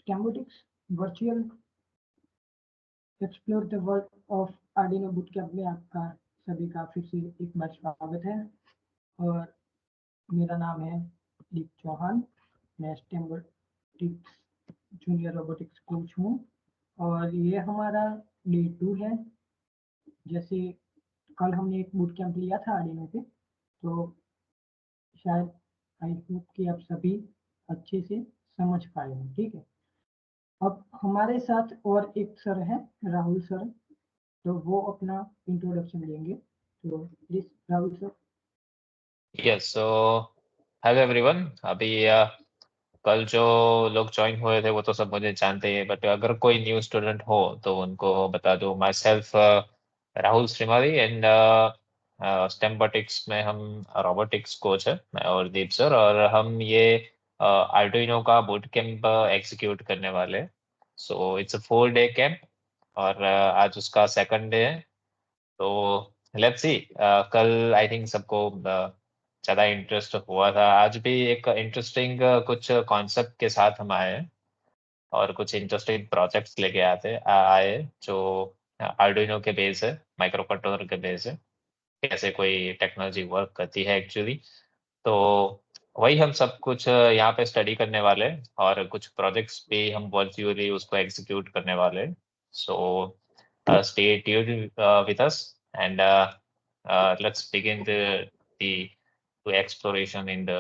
स्टेम्बोटिक्स virtual explore the world of Arduino boot camp में आपका सभी का फिर से एक बार स्वागत है। और मेरा नाम है दीप चौहान। मैं स्टेम्बोटिक्स जूनियर रोबोटिक्स कोच हूँ और ये हमारा डे 2 है। जैसे कल हमने एक बूट कैंप लिया था आर्डिनो पे, तो शायद आई होप कि आप सभी अच्छे से समझ पाए हैं। ठीक है, अब हमारे साथ और एक सर है, राहुल सर, तो वो अपना इंट्रोडक्शन देंगे। तो please Rahul sir. Yes, so hello everyone. अभी कल जो लोग ज्वाइन हुए थे वो तो सब मुझे जानते हैं, बट अगर कोई न्यू स्टूडेंट हो तो उनको बता दूं। Myself Rahul Shrimali and Stembotics में हम रोबोटिक्स कोच है, मैं और दीप सर, और हम ये आर्डुइनो का बूट कैंप एग्जीक्यूट करने वाले। So it's a 4-day camp और आज उसका सेकंड डे है। तो लेट्स सी, कल आई थिंक सबको ज़्यादा इंटरेस्ट हुआ था। आज भी एक इंटरेस्टिंग कुछ कॉन्सेप्ट के साथ हम आए हैं और कुछ इंटरेस्टिंग प्रोजेक्ट्स लेके आए जो आर्डुइनो के बेस है, माइक्रो कंट्रोलर के बेस है, कैसे कोई टेक्नोलॉजी वर्क करती है एक्चुअली। तो वही हम सब कुछ यहाँ पे स्टडी करने वाले हैं और कुछ प्रोजेक्ट्स भी हम वर्चुअली उसको एग्जीक्यूट करने वाले हैं। सो stay tuned with us and let's begin the exploration in the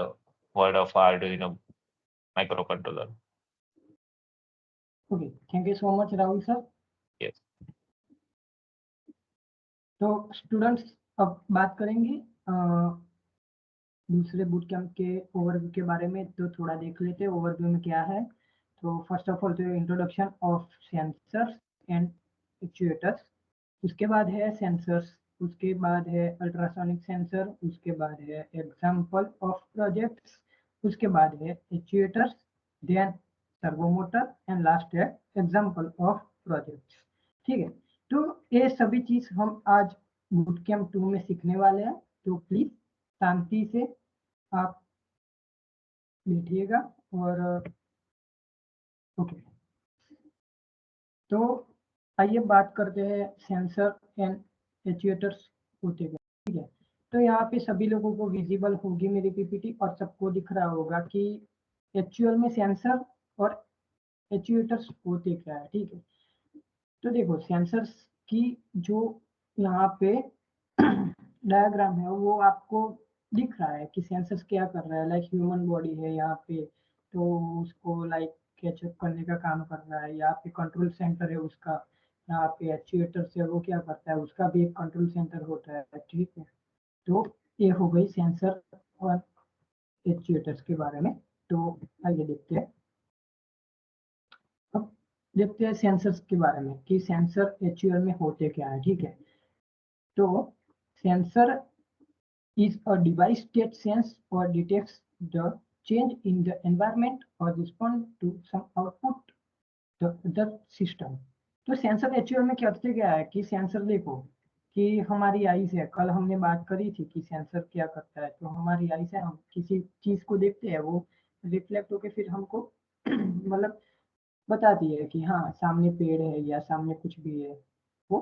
world of Arduino microcontroller. Okay, thank you so much Rahul sir. Yes. तो स्टूडेंट्स अब बात करेंगे दूसरे बूट कैंप के ओवरव्यू के बारे में। तो थोड़ा देख लेते हैं ओवरव्यू में क्या है। तो फर्स्ट ऑफ ऑल तो introduction of sensors and actuators, उसके बाद है सेंसर्स, उसके बाद है अल्ट्रासोनिक सेंसर, उसके बाद है एग्जांपल ऑफ प्रोजेक्ट्स, उसके बाद है actuators, then servo motor and last है एग्जांपल ऑफ प्रोजेक्ट्स। ठीक है, तो ये सभी चीज हम आज बूट कैंप 2 में सीखने वाले हैं। तो प्लीज शांति से आप बैठिएगा। और ओके, तो आइए बात करते हैं सेंसर एंड एक्चुएटर्स होते क्या। ठीक है, तो यहाँ पे सभी लोगों को विजिबल होगी मेरी पीपीटी और सबको दिख रहा होगा कि एक्चुअल में सेंसर और एक्चुएटर्स होते क्या है। ठीक है, तो देखो सेंसर्स की जो यहाँ पे डायग्राम है वो आपको दिख रहा है कि सेंसर्स क्या कर रहा है। लाइक ह्यूमन बॉडी है यहाँ पे, तो उसको लाइक कैचअप करने का काम कर रहा है। यहाँ पे कंट्रोल सेंटर है उसका, यहाँ पे एक्चुएटर है वो क्या करता है, उसका भी एक कंट्रोल सेंटर होता है। ठीक है, तो ये हो गई सेंसर और एक्चुएटर्स के बारे में। तो आइए देखते हैं, अब देखते हैं सेंसर्स के बारे में कि सेंसर एक्चुअल में होते क्या है। ठीक है, तो sensor is a device that senses or detects the change in the environment or respond to some output the system। तो सेंसर एक्चुअल में करते क्या है कि सेंसर देखो कि हमारी आईज है, कल हमने बात करी थी कि सेंसर क्या करता है। तो हमारी आईज है, हम किसी चीज को देखते हैं, वो रिफ्लेक्ट होके फिर हमको मतलब बताती है कि हाँ सामने पेड़ है या सामने कुछ भी है। वो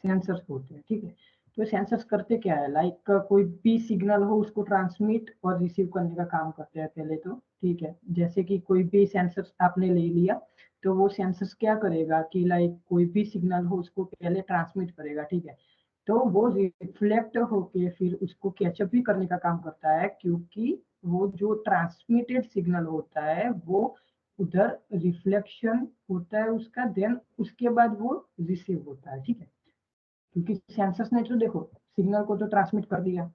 सेंसर्स होते हैं। ठीक है, तो सेंसर्स करते क्या है, लाइक कोई भी सिग्नल हो उसको ट्रांसमिट और रिसीव करने का काम करते हैं पहले तो। ठीक है, जैसे कि कोई भी सेंसर्स आपने ले लिया, तो वो सेंसर्स क्या करेगा कि लाइक कोई भी सिग्नल हो उसको पहले ट्रांसमिट करेगा। ठीक है, तो वो रिफ्लेक्ट होके फिर उसको कैचअप भी करने का काम करता है, क्योंकि वो जो ट्रांसमिटेड सिग्नल होता है वो उधर रिफ्लेक्शन होता है उसका, देन उसके बाद वो रिसीव होता है। ठीक है, क्योंकि सेंसर्स ने तो देखो सिग्नल को तो ट्रांसमिट कर दिया,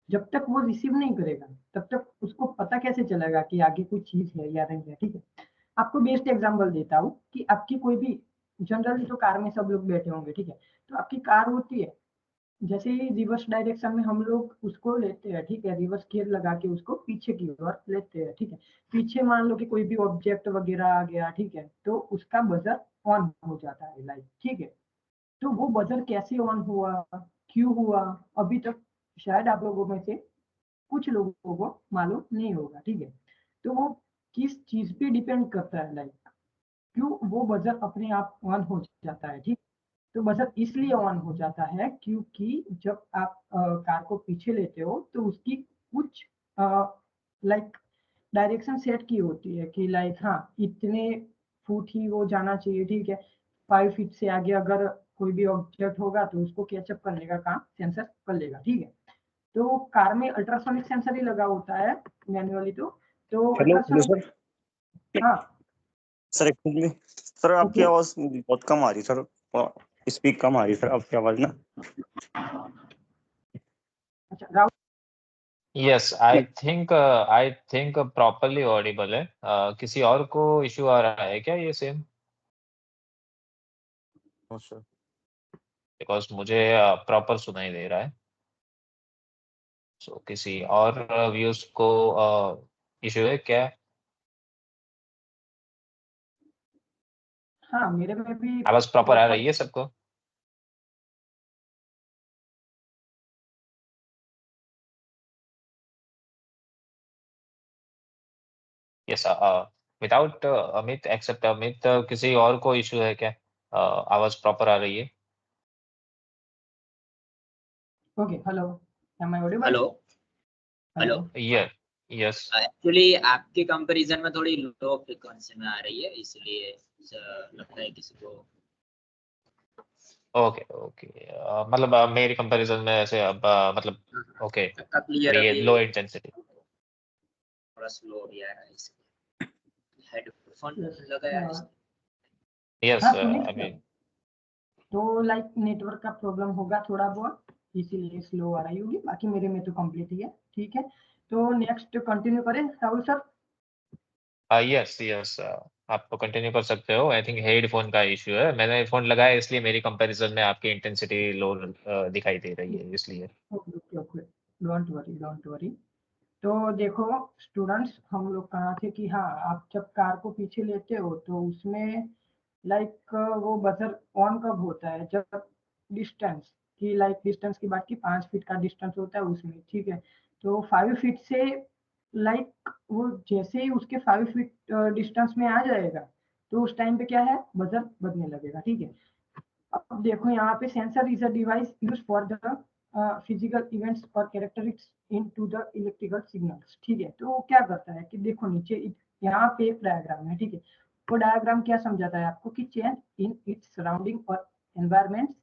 जब तक वो रिसीव नहीं करेगा तब तक उसको पता कैसे चलेगा कि आगे कोई चीज है या नहीं है। ठीक है, आपको बेस्ट एग्जांपल देता हूँ कि आपकी कोई भी जनरली तो कार में सब लोग बैठे होंगे। ठीक है, तो आपकी कार होती है, जैसे ही रिवर्स डायरेक्शन में हम लोग उसको लेते हैं। ठीक है, रिवर्स गियर लगा के उसको पीछे की ओर लेते हैं। ठीक है, पीछे मान लो कि कोई भी ऑब्जेक्ट वगैरह आ गया, ठीक है, तो उसका बजर ऑन हो जाता है लाइट। ठीक है, तो वो बजर कैसे ऑन हुआ, क्यों हुआ, अभी तक शायद आप लोगों में से कुछ लोगों को मालूम नहीं होगा। ठीक है, तो वो किस चीज पे डिपेंड करता है, लाइक क्यों वो बजर अपने आप ऑन हो जाता है, ठीक। तो बजर इसलिए ऑन हो जाता है क्योंकि जब आप कार को पीछे लेते हो तो उसकी कुछ लाइक डायरेक्शन सेट की होती है कि लाइक हाँ इतने फुट ही वो जाना चाहिए, ठीक है। 5 फीट से आगे अगर कोई भी ऑब्जेक्ट होगा तो उसको कैचअप करने का काम सेंसर कर लेगा, ठीक है। तो कार में अल्ट्रासोनिक सेंसर ही लगा होता है मैन्युअली। तो हेलो हेलो अल्ट्रासोनिक, सर। हाँ सर एक्चुअली में सर आपकी ओके। आवाज बहुत कम आ रही सर, स्पीक कम आ रही सर आपकी आवाज ना। अच्छा Rahul, yes, I think properly Audible है। किसी और को इशू आ रहा है क्या ये सेम? सर बिकॉज मुझे प्रॉपर सुनाई दे रहा है। सो किसी और व्यूज को इशू है क्या? हाँ मेरे में भी आवाज प्रॉपर आ प्रॉपर। रही है सबको? Yes, without Amit, except Amit, किसी और को इशू है क्या? आवाज प्रॉपर आ रही है? Okay hello, am I audible? Hello hello. Yes. Actually आपके कंपैरिजन में थोड़ी लो फ्रीक्वेंसी में आ रही है, इसलिए लगता है किसी को। ओके ओके, मतलब मेरी कंपैरिजन में ऐसे अब मतलब ओके, आपका क्लियर ये अभी लो इंटेंसिटी। थोड़ा स्लो भी आ रहा है, इसलिए हेडफोन लगाया है इसलिए। यस, हाँ सुनिए आई सर, मीन तो लाइक नेटवर्क का प्रॉब्लम होगा थोड़ा बहुत, इसीलिए स्लो आ रही होगी। बाकी मेरे में तो कंप्लीट ही है, ठीक है। तो नेक्स्ट कंटिन्यू करें राहुल सर? यस यस, आप कंटिन्यू कर सकते हो। आई थिंक हेडफोन का इशू है, मैंने फोन लगाया इसलिए मेरी कंपैरिजन में आपकी इंटेंसिटी लो दिखाई दे रही है, इसलिए। Okay okay okay, don't worry don't worry. तो देखो स्टूडेंट्स, हम लोग कहाँ थे कि हाँ आप जब कार को पीछे लेते हो तो उसमें लाइक वो बजर ऑन कब होता है, जब डिस्टेंस की लाइक डिस्टेंस की बात की 5 फीट का डिस्टेंस होता है उसमें, ठीक है। तो 5 फीट से लाइक वो जैसे ही उसके 5 फीट डिस्टेंस में आ जाएगा तो उस टाइम पे क्या है, बजर बजने लगेगा, ठीक है। अब देखो यहाँ पे sensor is a device use for the physical events और characteristics into the electrical signals, ठीक है। तो वो क्या करता है कि देखो नीचे यहाँ पे एक डायग्राम है, ठीक है। वो डायग्राम क्या समझाता है आपको कि चेंज इन इट्स सराउंडिंग और एनवायरमेंट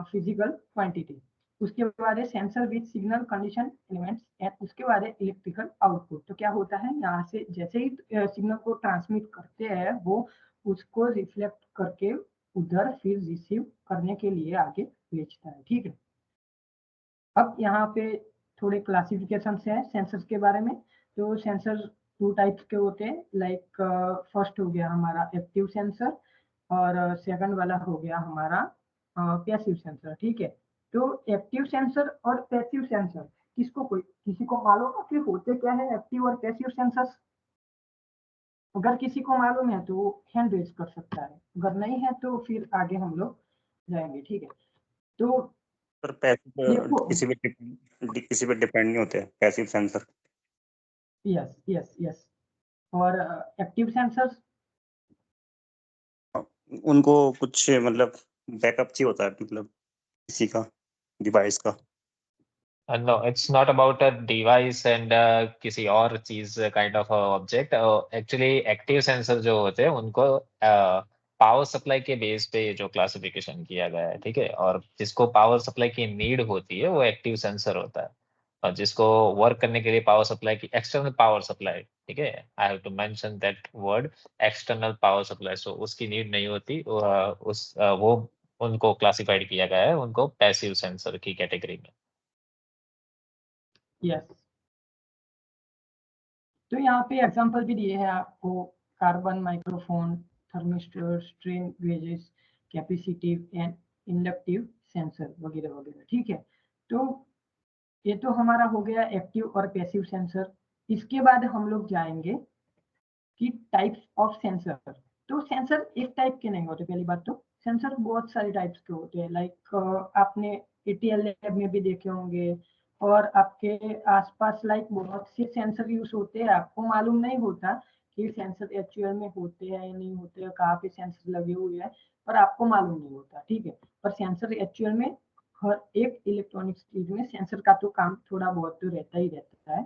फिजिकल क्वांटिटी, उसके बाद है sensor with signal condition elements and उसके बाद है इलेक्ट्रिकल आउटपुट। तो क्या होता है यहाँ से जैसे ही सिग्नल को ट्रांसमिट करते हैं वो उसको रिफ्लेक्ट करके उधर फिर रिसीव करने के लिए आगे भेजता है, ठीक है। अब यहाँ पे थोड़े क्लासिफिकेशन है सेंसर्स के बारे में। तो सेंसर 2 टाइप्स के होते हैं, लाइक फर्स्ट हो गया हमारा एक्टिव सेंसर और सेकंड वाला हो गया हमारा पैसिव सेंसर, ठीक है। तो एक्टिव सेंसर और पैसिव सेंसर किसी को मालूम है कि होते क्या है एक्टिव और पैसिव सेंसर्स? अगर किसी को मालूम है तो वो हैंड रेज कर सकता है, अगर नहीं है तो फिर आगे हम लोग जाएंगे, ठीक है। तो सर पैसिव देखो, किसी पे डिपेंड नहीं होते passive sensor. Yes yes yes, और एक्टिव सेंसर्स उनको कुछ मतलब बैकअप चाहिए होता है, मतलब किसी का डिवाइस का। No, it's not about a device and किसी और चीज kind of object. Actually active sensor जो होते हैं उनको पावर सप्लाई के बेस पे जो क्लासिफिकेशन किया गया है, ठीक है। और जिसको पावर सप्लाई की नीड होती है वो एक्टिव सेंसर होता है, और जिसको वर्क करने के लिए पावर सप्लाई की एक्सटर्नल पावर सप्लाई, ठीक है, I have to mention that word, external power supply, so उसकी नीड नहीं होती, वो उनको क्लासिफाइड किया गया है, उनको पैसिव सेंसर की कैटेगरी में। यस। तो यहाँ पे एग्जांपल भी दिए हैं आपको, carbon microphone, thermistor, strain gauges, capacitive and inductive sensor वगैरह वगैरह, ठीक है। तो ये तो हमारा हो गया एक्टिव और पैसिव सेंसर। इसके बाद हम लोग जाएंगे कि टाइप्स ऑफ सेंसर। तो सेंसर एक टाइप के नहीं होते, पहली बात तो सेंसर बहुत सारे टाइप्स के होते हैं, लाइक आपने एटीएल लैब में भी देखे होंगे और आपके आसपास लाइक बहुत से सेंसर यूज होते हैं, आपको मालूम नहीं होता कि सेंसर एक्चुअल में होते हैं या नहीं होते हैं, कहाँ पे सेंसर लगे हुए हैं, पर आपको मालूम नहीं होता, ठीक है। पर सेंसर एक्चुअल में हर एक इलेक्ट्रॉनिक्स चीज में सेंसर का तो काम थोड़ा बहुत तो रहता ही रहता है।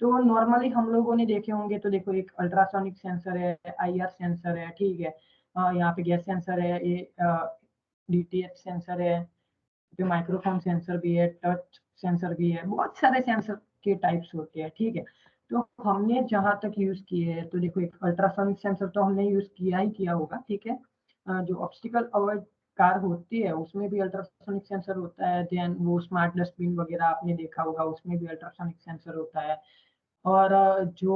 तो नॉर्मली हम लोगों ने देखे होंगे, तो देखो एक अल्ट्रासोनिक सेंसर है, IR सेंसर है, ठीक है। यहाँ पे गैस सेंसर है, ये DTH सेंसर है, जो माइक्रोफोन सेंसर भी है, टच सेंसर भी है, बहुत सारे सेंसर के टाइप्स होते हैं, ठीक है। तो हमने जहां तक यूज किए हैं, तो देखो एक अल्ट्रासोनिक सेंसर तो हमने यूज किया ही किया होगा, ठीक है। जो ऑब्स्टिकल अवॉइड कार होती है उसमें भी अल्ट्रासोनिक सेंसर होता है। देन वो स्मार्ट डस्टबिन वगैरह आपने देखा होगा, उसमें भी अल्ट्रासोनिक सेंसर होता है। और जो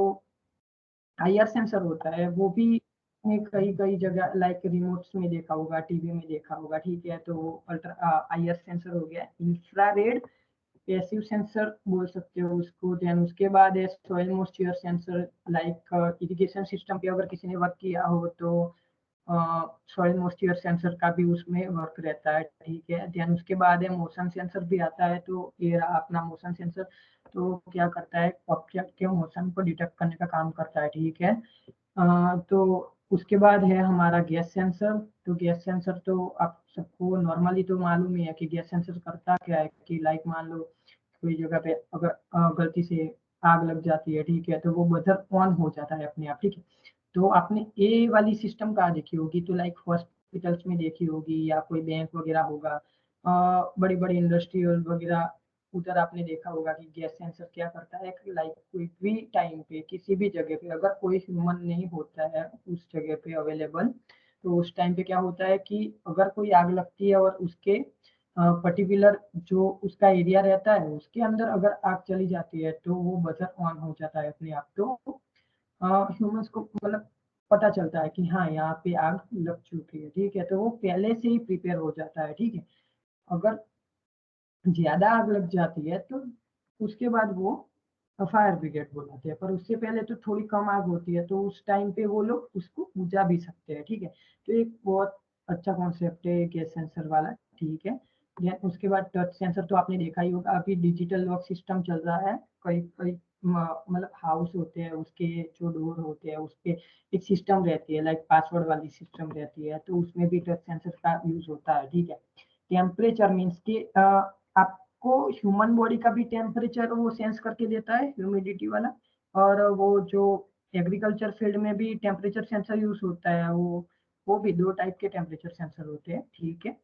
IR सेंसर होता है वो भी कई कई जगह लाइक रिमोट्स में देखा होगा, टीवी में देखा होगा, ठीक है। तो अल्ट्रा IR सेंसर हो गया। इंफ्रारेड पैसिव सेंसर बोल सकते हो उसको। देन उसके बाद है soil moisture sensor, like irrigation system पे अगर किसी ने वर्क किया हो तो सॉइल मॉइस्चर सेंसर का भी उसमें वर्क रहता है, ठीक है। देन उसके बाद है मोशन सेंसर भी आता है। तो ये रहा अपना मोशन सेंसर, तो क्या करता है, ऑब्जेक्ट के मोशन को डिटेक्ट करने का काम करता है, ठीक है। तो उसके बाद है हमारा गैस सेंसर। तो गैस सेंसर तो आप सबको नॉर्मली तो मालूम ही है कि गैस सेंसर करता क्या है, कि लाइक मान लो कोई जगह पे अगर गलती से आग लग जाती है, ठीक है, तो वो बजर ऑन हो जाता है अपने आप, ठीक है। तो आपने ये वाली सिस्टम कहाँ देखी होगी, तो लाइक हॉस्पिटल्स में देखी होगी या कोई बैंक वगैरह होगा, बड़ी बड़ी इंडस्ट्रियल वगैरह, उधर आपने देखा होगा कि गैस सेंसर क्या करता है, लाइक कोई भी टाइम पे किसी भी जगह पे अगर कोई ह्यूमन नहीं होता है उस जगह पे अवेलेबल, तो उस टाइम पे क्या होता है कि अगर कोई आग लगती है और उसके पर्टिकुलर जो उसका एरिया रहता है उसके अंदर अगर आग चली जाती है, तो वो बजर ऑन हो जाता है अपने आप। तो ह्यूमंस को मतलब पता चलता है कि हाँ यहाँ पे आग लग चुकी है, ठीक है। तो वो पहले से ही प्रिपेयर हो जाता है, ठीक है। अगर ज्यादा आग लग जाती है तो उसके बाद वो फायर ब्रिगेड बुलाते हैं, पर उससे पहले तो थोड़ी कम आग होती है, तो उस टाइम पे वो लोग उसको बुझा भी सकते हैं, ठीक है। तो एक बहुत अच्छा कॉन्सेप्ट है गैस सेंसर वाला, ठीक है। Then उसके बाद टच सेंसर तो आपने देखा ही होगा, अभी डिजिटल लॉक सिस्टम चल रहा है। कई कई मतलब हाउस होते हैं, उसके जो डोर होते हैं उस पे एक सिस्टम रहती है, लाइक पासवर्ड वाली सिस्टम रहती है, तो उसमें भी टच सेंसर का यूज होता है, ठीक है। टेम्परेचर मीन्स कि आपको ह्यूमन बॉडी का भी टेम्परेचर वो सेंस करके देता है, ह्यूमिडिटी वाला। और वो जो एग्रीकल्चर फील्ड में भी टेम्परेचर सेंसर यूज होता है, वो भी दो टाइप के टेम्परेचर सेंसर होते हैं, ठीक है।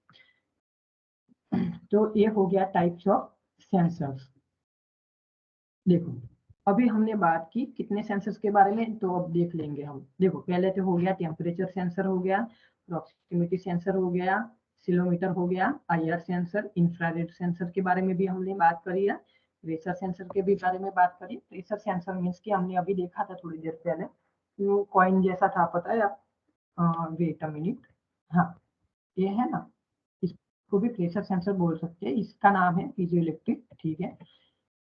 तो ये हो गया टाइप्स ऑफ सेंसर्स। देखो अभी हमने बात की कितने सेंसर्स के बारे में, तो अब देख लेंगे हम। देखो पहले तो हो गया टेम्परेचर सेंसर हो गया, प्रॉक्सिमिटी सेंसर हो गया, सिलोमीटर हो गया, IR सेंसर, इंफ्रारेड सेंसर के बारे में भी हमने बात करी है, प्रेशर सेंसर के भी बारे में बात करी। प्रेशर सेंसर मीन्स कि हमने अभी देखा था थोड़ी देर पहले, वो कॉइन जैसा था, पता है आप? वेट अ मिनट, हाँ ये है ना, इसको भी प्रेशर सेंसर बोल सकते हैं, इसका नाम है पीजोइलेक्ट्रिक, ठीक है।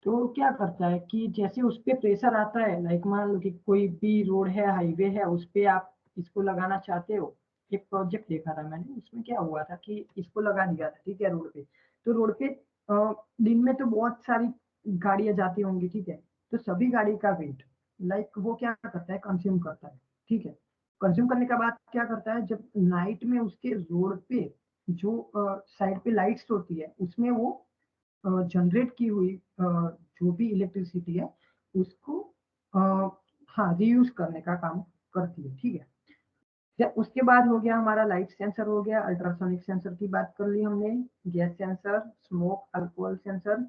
तो क्या करता है कि जैसे उस पे प्रेशर आता है, लाइक मान लो कि कोई भी रोड है, हाईवे है, उस पे आप इसको लगाना चाहते हो। एक प्रोजेक्ट देखा था मैंने, उसमें क्या हुआ था कि इसको लगा दिया था, ठीक है, रोड पे। तो रोड पे दिन में तो बहुत सारी गाड़ियां जाती होंगी, ठीक है। तो सभी गाड़ी का वेट लाइक वो क्या करता है, कंज्यूम करता है, ठीक है। कंज्यूम करने के बाद क्या करता है, जब नाइट में उसके रोड पे जो साइड पे लाइट्स होती है उसमें वो जनरेट की हुई जो भी इलेक्ट्रिसिटी है उसको हाँ रीयूज करने का काम करती है, ठीक है। जब उसके बाद हो गया हमारा लाइट सेंसर हो गया, अल्ट्रासोनिक सेंसर की बात कर ली हमने, gas sensor, smoke alcohol sensor.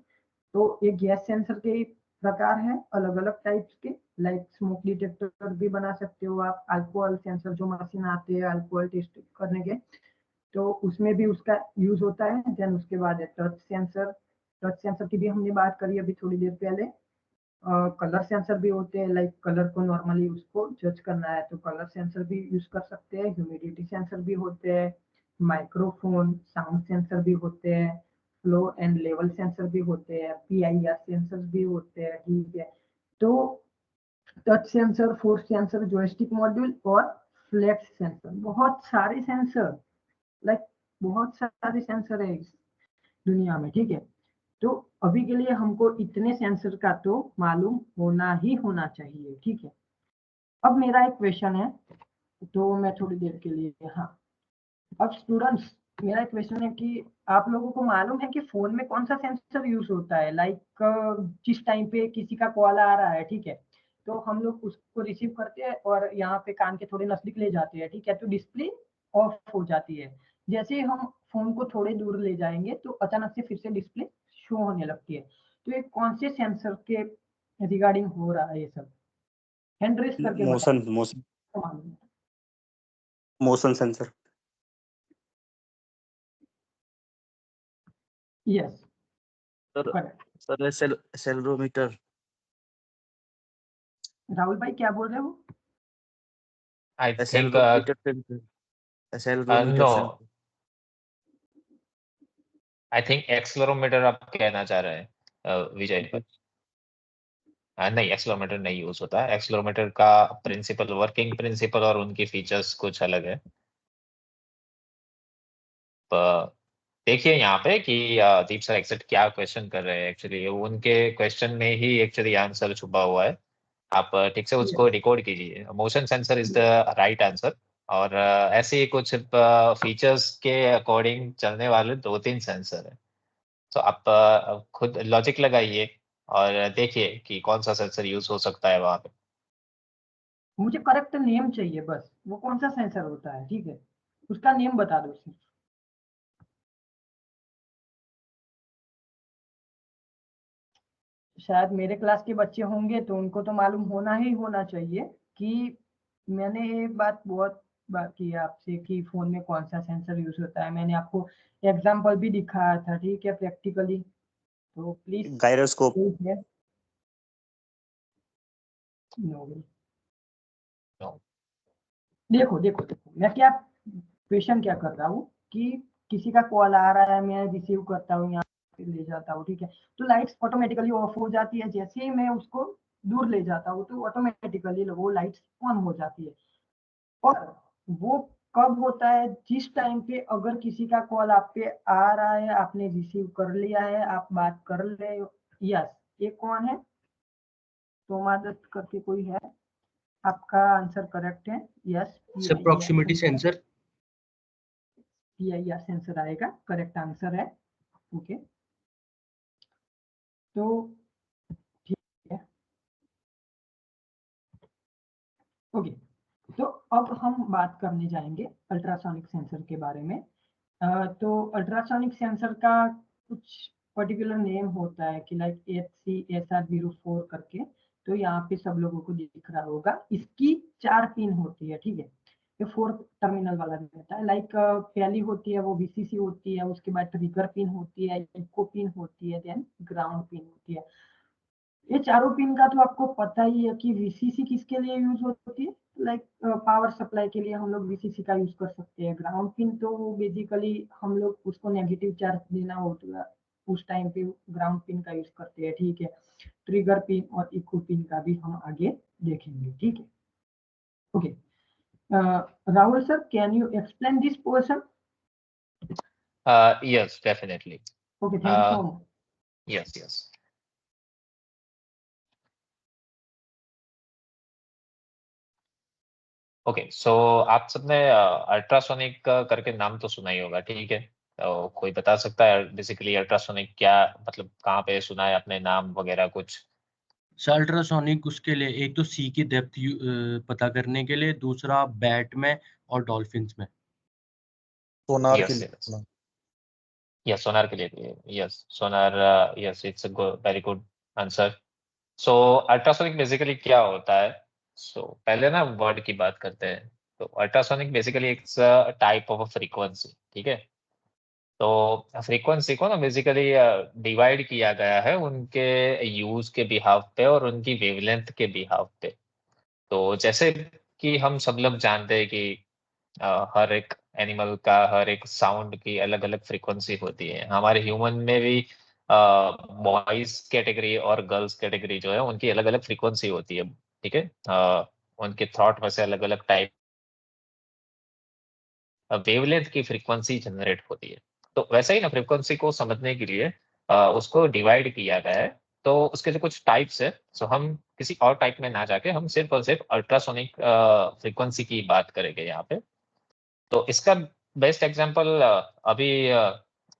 तो ये गैस सेंसर के प्रकार हैं अलग अलग टाइप्स के, लाइक स्मोक डिटेक्टर भी बना सकते हो आप, अल्कोहल सेंसर जो मशीन आते हैं अल्कोहल टेस्ट करने के, तो उसमें भी उसका यूज होता है। देन उसके बाद है टच सेंसर। टच सेंसर की भी हमने बात करी अभी थोड़ी देर पहले। कलर सेंसर भी होते हैं, लाइक कलर को नॉर्मली उसको जज करना है तो कलर सेंसर भी यूज कर सकते हैं। ह्यूमिडिटी सेंसर भी होते हैं, माइक्रोफोन साउंड सेंसर भी होते हैं, फ्लो एंड लेवल सेंसर भी होते हैं, PIR सेंसर भी होते हैं, ठीक है। तो touch sensor, force sensor, joystick module और फ्लैश सेंसर, बहुत सारे सेंसर, लाइक बहुत सारे सेंसर है इस दुनिया में, ठीक है। तो अभी के लिए हमको इतने सेंसर का तो मालूम होना ही होना चाहिए, ठीक है। अब मेरा एक क्वेश्चन है, तो मैं थोड़ी देर के लिए, हाँ, अब स्टूडेंट्स मेरा एक क्वेश्चन है कि आप लोगों को मालूम है कि फोन में कौन सा सेंसर यूज होता है, लाइक जिस टाइम पे किसी का कॉल आ रहा है, ठीक है, तो हम लोग उसको रिसीव करते हैं और यहाँ पे कान के थोड़े नजदीक ले जाते हैं, ठीक है, तो डिस्प्ले ऑफ हो जाती है। जैसे ही हम फोन को थोड़े दूर ले जाएंगे तो अचानक से फिर से डिस्प्ले शो होने लगती है। तो ये कौन से सेंसर के रिगार्डिंग हो रहा है ये सब? हैंड रेस करके मोशन बताओ। Motion sensor. Yes, sir correct. Sir accelerometer. Rahul भाई क्या बोल रहे हो? I think accelerometer sensor. Accelerometer no, sensor. I think accelerometer आप कहना चाह रहे हैं विजय पर। नहीं, एक्सलरोमीटर नहीं यूज होता है। एक्सलरोमीटर का प्रिंसिपल, वर्किंग प्रिंसिपल और उनकी फीचर्स कुछ अलग है। देखिए यहाँ पे कि दीप सर एग्जैक्ट क्या क्वेश्चन कर रहे हैं। एक्चुअली उनके क्वेश्चन में ही एक्चुअली आंसर छुपा हुआ है। आप ठीक से उसको डिकोड कीजिए। Motion sensor is the right answer. और ऐसे ही कुछ फीचर्स के अकॉर्डिंग चलने वाले 2-3 सेंसर है। तो आप खुद लॉजिक लगाइए और देखिए कि कौन सा सेंसर यूज हो सकता है वहां पे। मुझे करेक्ट नेम चाहिए बस, वो कौन सा सेंसर होता है, ठीक है, उसका नेम बता दो सिर्फ। शायद मेरे क्लास के बच्चे होंगे तो उनको तो मालूम होना ही होना चाहिए कि मैंने ये बात बहुत बार की है आपसे कि फोन में कौन सा सेंसर यूज होता है। मैंने आपको एग्जांपल भी दिखाया था, ठीक है, प्रैक्टिकली। तो प्लीज गायरोस्कोप। देखो देखो देखो, मैं क्या क्वेश्चन क्या कर रहा हूँ कि किसी का कॉल आ रहा है, मैं रिसीव करता हूँ, यहाँ पे ले जाता हूँ, ठीक है, तो लाइट्स ऑटोमेटिकली ऑफ हो जाती है। जैसे ही मैं उसको दूर ले जाता हूँ तो ऑटोमेटिकली वो लाइट्स ऑन हो जाती है। और वो कब होता है? जिस टाइम पे अगर किसी का कॉल आप पे आ रहा है, आपने रिसीव कर लिया है, आप बात कर रहे हो। यस, ये कौन है? सोमादत्त करके कोई है? आपका आंसर करेक्ट है। Yes, sir proximity sensor. PIR sensor आएगा, करेक्ट आंसर है। ओके, तो ठीक है। ओके, तो अब हम बात करने जाएंगे अल्ट्रासोनिक सेंसर के बारे में। तो अल्ट्रासोनिक सेंसर का कुछ पर्टिकुलर नेम होता है कि लाइक HCSR04 करके। तो यहाँ पे सब लोगों को दिख रहा होगा, इसकी 4 पिन होती है, ठीक है, ये 4 टर्मिनल वाला रहता है। लाइक पहली होती है वो VCC होती है, उसके बाद ट्रिगर पिन होती है, इको पिन होती है, देन ग्राउंड पिन होती है। ये चारों पिन का तो आपको पता ही है कि VCC किसके लिए यूज होती है, लाइक पावर सप्लाई के लिए हम लोग VCC का यूज कर सकते हैं। ग्राउंड पिन तो बेसिकली हम लोग उसको नेगेटिव चार्ज देना होता है, उस टाइम पे ग्राउंड पिन का यूज करते हैं, ठीक है। ट्रिगर पिन और इको पिन का भी हम आगे देखेंगे, ठीक है। Okay, Rahul sir, can you explain this portion? Yes, definitely. Okay, thank you so much. Yes yes. Okay, so आप सबने अल्ट्रासोनिक करके नाम तो सुना ही होगा, ठीक है। तो कोई बता सकता है बेसिकली अल्ट्रासोनिक क्या मतलब, कहाँ पे सुना है अपने नाम वगैरह कुछ? सर अल्ट्रासोनिक उसके लिए एक तो सी की डेप्थ पता करने के लिए, दूसरा बैट में और डॉल्फिन्स में। सोनार के यस लिए यस, यस सोनार के लिए, yes Sonar. Yes, it's a very good answer. So ultrasonic basically क्या होता है? सो पहले ना वर्ड की बात करते हैं। तो ultrasonic basically it's type of frequency, ठीक है। तो फ्रीक्वेंसी को ना बेसिकली डिवाइड किया गया है उनके यूज के बिहाफ पे और उनकी वेवलेंथ के बिहाफ पे। तो जैसे कि हम सब लोग जानते हैं कि हर एक एनिमल का, हर एक साउंड की अलग अलग फ्रीक्वेंसी होती है। हमारे ह्यूमन में भी बॉयज कैटेगरी और गर्ल्स कैटेगरी जो है उनकी अलग अलग फ्रीक्वेंसी होती है, ठीक है। उनके थॉट में से अलग अलग टाइप वेवलेंथ की फ्रीक्वेंसी जनरेट होती है। तो वैसे ही ना फ्रीक्वेंसी को समझने के लिए उसको डिवाइड किया गया है तो उसके जो कुछ टाइप्स है, सो हम किसी और टाइप में ना जाके हम सिर्फ और सिर्फ अल्ट्रासोनिक फ्रीक्वेंसी की बात करेंगे यहाँ पे। तो इसका बेस्ट एग्जांपल अभी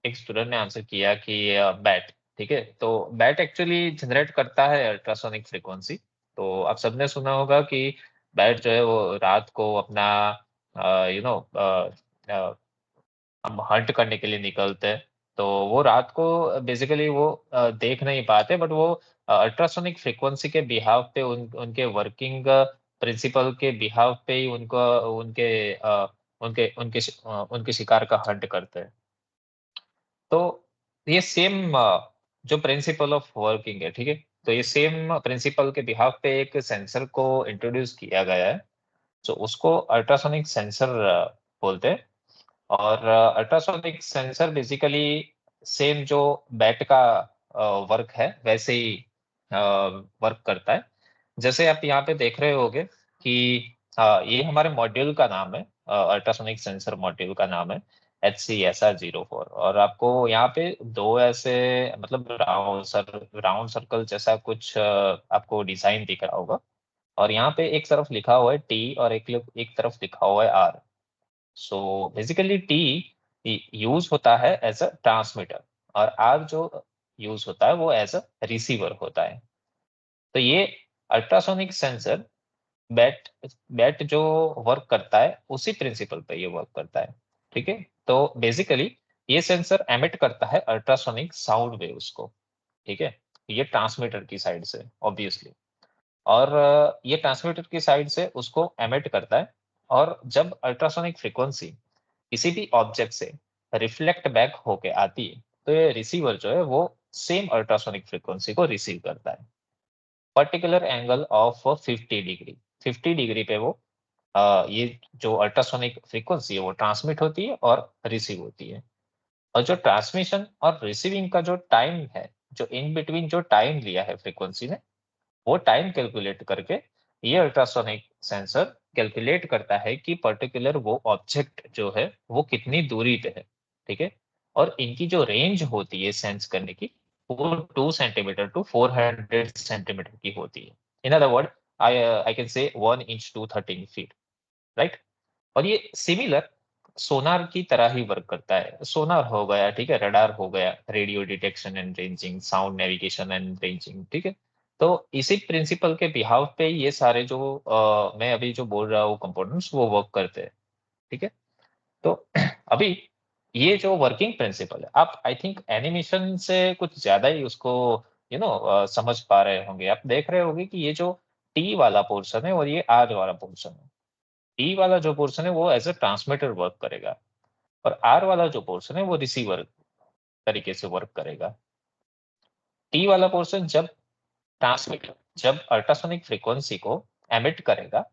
एक स्टूडेंट ने आंसर किया कि बैट, ठीक है। तो बैट एक्चुअली जनरेट करता है अल्ट्रासोनिक फ्रीक्वेंसी। तो आप सबने सुना होगा कि बैट जो है वो रात को अपना यू नो हम हंट करने के लिए निकलते हैं। तो वो रात को बेसिकली वो देख नहीं पाते, बट वो अल्ट्रासोनिक फ्रीक्वेंसी के बिहाव पे उनके वर्किंग प्रिंसिपल के बिहाव पे ही उनको उनके उनके शिकार का हंट करते हैं। तो ये सेम जो प्रिंसिपल ऑफ वर्किंग है, ठीक है। तो ये सेम प्रिंसिपल के बिहाव पे एक सेंसर को इंट्रोड्यूस किया गया है। तो उसको अल्ट्रासोनिक सेंसर बोलते हैं। और अल्ट्रासोनिक सेंसर बेसिकली सेम जो बैट का वर्क है वैसे ही वर्क करता है। जैसे आप यहाँ पे देख रहे होगे कि ये हमारे मॉड्यूल का नाम है, अल्ट्रासोनिक सेंसर मॉड्यूल का नाम है HCSR04। और आपको यहाँ पे दो ऐसे मतलब राउंड सर्कल जैसा कुछ आपको डिजाइन दिख रहा होगा। और यहाँ पे एक तरफ लिखा हुआ है T और एक तरफ लिखा हुआ है R। So basically T use होता है एज अ ट्रांसमीटर और आर जो यूज होता है वो एज अ रिसीवर होता है। तो ये अल्ट्रासोनिक सेंसर बैट बैट जो वर्क करता है उसी प्रिंसिपल पे ये वर्क करता है, ठीक है। तो बेसिकली ये सेंसर एमिट करता है अल्ट्रासोनिक साउंड वेव्स को, ठीक है। ये ट्रांसमीटर की साइड से ऑब्वियसली, और ये ट्रांसमीटर की साइड से उसको एमिट करता है। और जब अल्ट्रासोनिक फ्रीक्वेंसी किसी भी ऑब्जेक्ट से रिफ्लेक्ट बैक होके आती है तो ये रिसीवर जो है वो सेम अल्ट्रासोनिक फ्रीक्वेंसी को रिसीव करता है particular angle of 50 degree. 50 degree पे वो ये जो अल्ट्रासोनिक फ्रीक्वेंसी है वो ट्रांसमिट होती है और रिसीव होती है। और जो ट्रांसमिशन और रिसीविंग का जो टाइम है, जो इन बिटवीन जो टाइम लिया है फ्रीक्वेंसी ने, वो टाइम कैलकुलेट करके ये अल्ट्रासोनिक सेंसर कैलकुलेट करता है कि पर्टिकुलर वो ऑब्जेक्ट जो है वो कितनी दूरी पे है, ठीक है। और इनकी जो रेंज होती है सेंस करने की वो 2 सेंटीमीटर टू 400 सेंटीमीटर की होती है। In other word I can say 1 inch to 13 feet, right. और ये सिमिलर सोनार की तरह ही वर्क करता है। सोनार हो गया, ठीक है, रडार हो गया, radio detection and ranging, sound navigation and ranging, ठीक है। तो इसी प्रिंसिपल के बिहाव पे ये सारे जो मैं अभी जो बोल रहा हूँ कंपोनेंट्स वो वर्क करते हैं, ठीक है। तो अभी ये जो वर्किंग प्रिंसिपल है, आप आई थिंक एनिमेशन से कुछ ज्यादा ही उसको समझ पा रहे होंगे। आप देख रहे होंगे कि ये जो टी वाला पोर्शन है और ये आर वाला पोर्शन है। टी वाला जो पोर्शन है वो एज अ ट्रांसमीटर वर्क करेगा और आर वाला जो पोर्शन है वो रिसीवर तरीके से वर्क करेगा। टी वाला पोर्शन जब ट्रांसमीटर जब अल्ट्रासोनिक फ्रीक्वेंसी को एमिट करेगा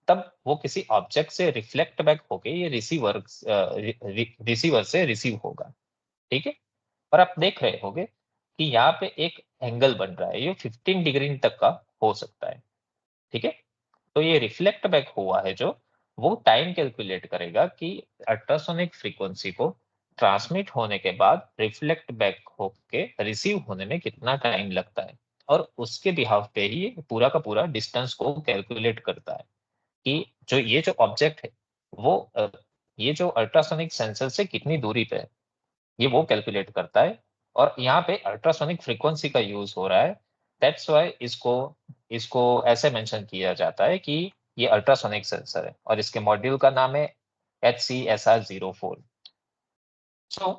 तब वो किसी ऑब्जेक्ट से रिफ्लेक्ट बैक होके ये रिसीवर से रिसीव होगा, ठीक है। और आप देख रहे होंगे कि यहाँ पे एक एंगल बन रहा है, ये 15 डिग्री तक का हो सकता है, ठीक है। तो ये रिफ्लेक्ट बैक हुआ है जो वो टाइम कैलकुलेट करेगा कि अल्ट्रासोनिक फ्रीक्वेंसी को ट्रांसमिट होने के बाद रिफ्लेक्ट बैक होके रिसीव होने में कितना टाइम लगता है। और उसके बिहाव पे ही ये पूरा का पूरा डिस्टेंस को कैलकुलेट करता है कि जो ये जो ऑब्जेक्ट है वो ये जो अल्ट्रासोनिक सेंसर से कितनी दूरी पे है, ये वो कैलकुलेट करता है। और यहाँ पे अल्ट्रासोनिक फ्रीक्वेंसी का यूज हो रहा है। दैट्स वाई इसको इसको ऐसे मेंशन किया जाता है कि ये अल्ट्रासोनिक सेंसर है और इसके मॉड्यूल का नाम है HCSR04। सो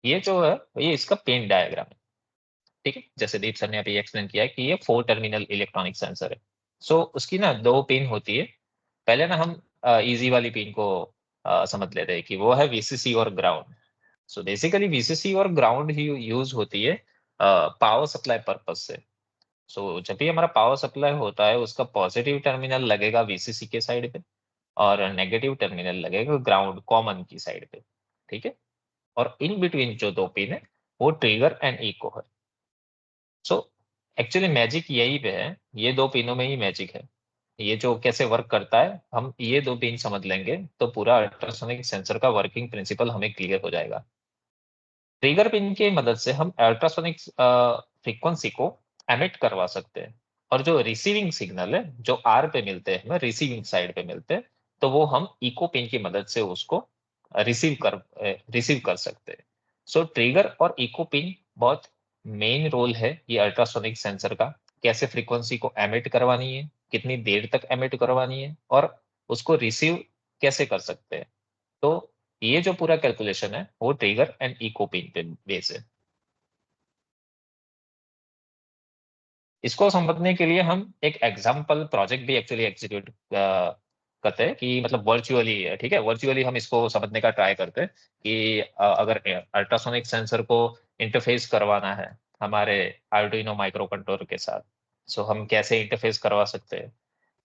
ये जो है ये इसका पेन डायग्राम है, ठीक है। जैसे दीप सर ने अभी एक्सप्लेन किया है कि ये 4 टर्मिनल इलेक्ट्रॉनिक सेंसर है। सो उसकी ना 2 पिन होती है। पहले ना हम इजी वाली पिन को समझ लेते हैं कि वो है VCC और ग्राउंड। सो बेसिकली VCC और ग्राउंड ही यूज होती है पावर सप्लाई पर्पज से। सो जब भी हमारा पावर सप्लाई होता है उसका पॉजिटिव टर्मिनल लगेगा VCC के साइड पे और नेगेटिव टर्मिनल लगेगा ग्राउंड कॉमन की साइड पे, ठीक है। और इन बिटवीन जो 2 पिन है वो ट्रिगर एंड इको है। सो एक्चुअली मैजिक यही पे है, ये 2 पिनों में ही मैजिक है। ये जो कैसे वर्क करता है हम ये 2 पिन समझ लेंगे तो पूरा अल्ट्रासोनिक सेंसर का वर्किंग प्रिंसिपल हमें क्लियर हो जाएगा। ट्रिगर पिन की मदद से हम अल्ट्रासोनिक फ्रीक्वेंसी को एमिट करवा सकते हैं, और जो रिसीविंग सिग्नल है जो आर पे मिलते हैं, हमें रिसीविंग साइड पे मिलते हैं, तो वो हम इको पिन की मदद से उसको रिसीव कर सकते हैं। सो ट्रिगर और इको पिन बहुत मेन रोल है ये अल्ट्रासोनिक सेंसर का, कैसे फ्रीक्वेंसी को एमिट करवानी है, कितनी देर तक एमिट करवानी है, और उसको रिसीव कैसे कर सकते हैं। तो ये जो पूरा कैलकुलेशन है वो ट्रिगर एंड इको पिन पे बेस है। इसको समझने के लिए हम एक एग्जांपल प्रोजेक्ट भी एक्चुअली एग्जीक्यूट करते हैं कि मतलब वर्चुअली है, ठीक है, वर्चुअली हम इसको समझने का ट्राई करते हैं कि अगर अल्ट्रासोनिक सेंसर को इंटरफेस करवाना है हमारे आर्डुइनो माइक्रो कंट्रोलर के साथ, सो हम कैसे इंटरफेस करवा सकते हैं,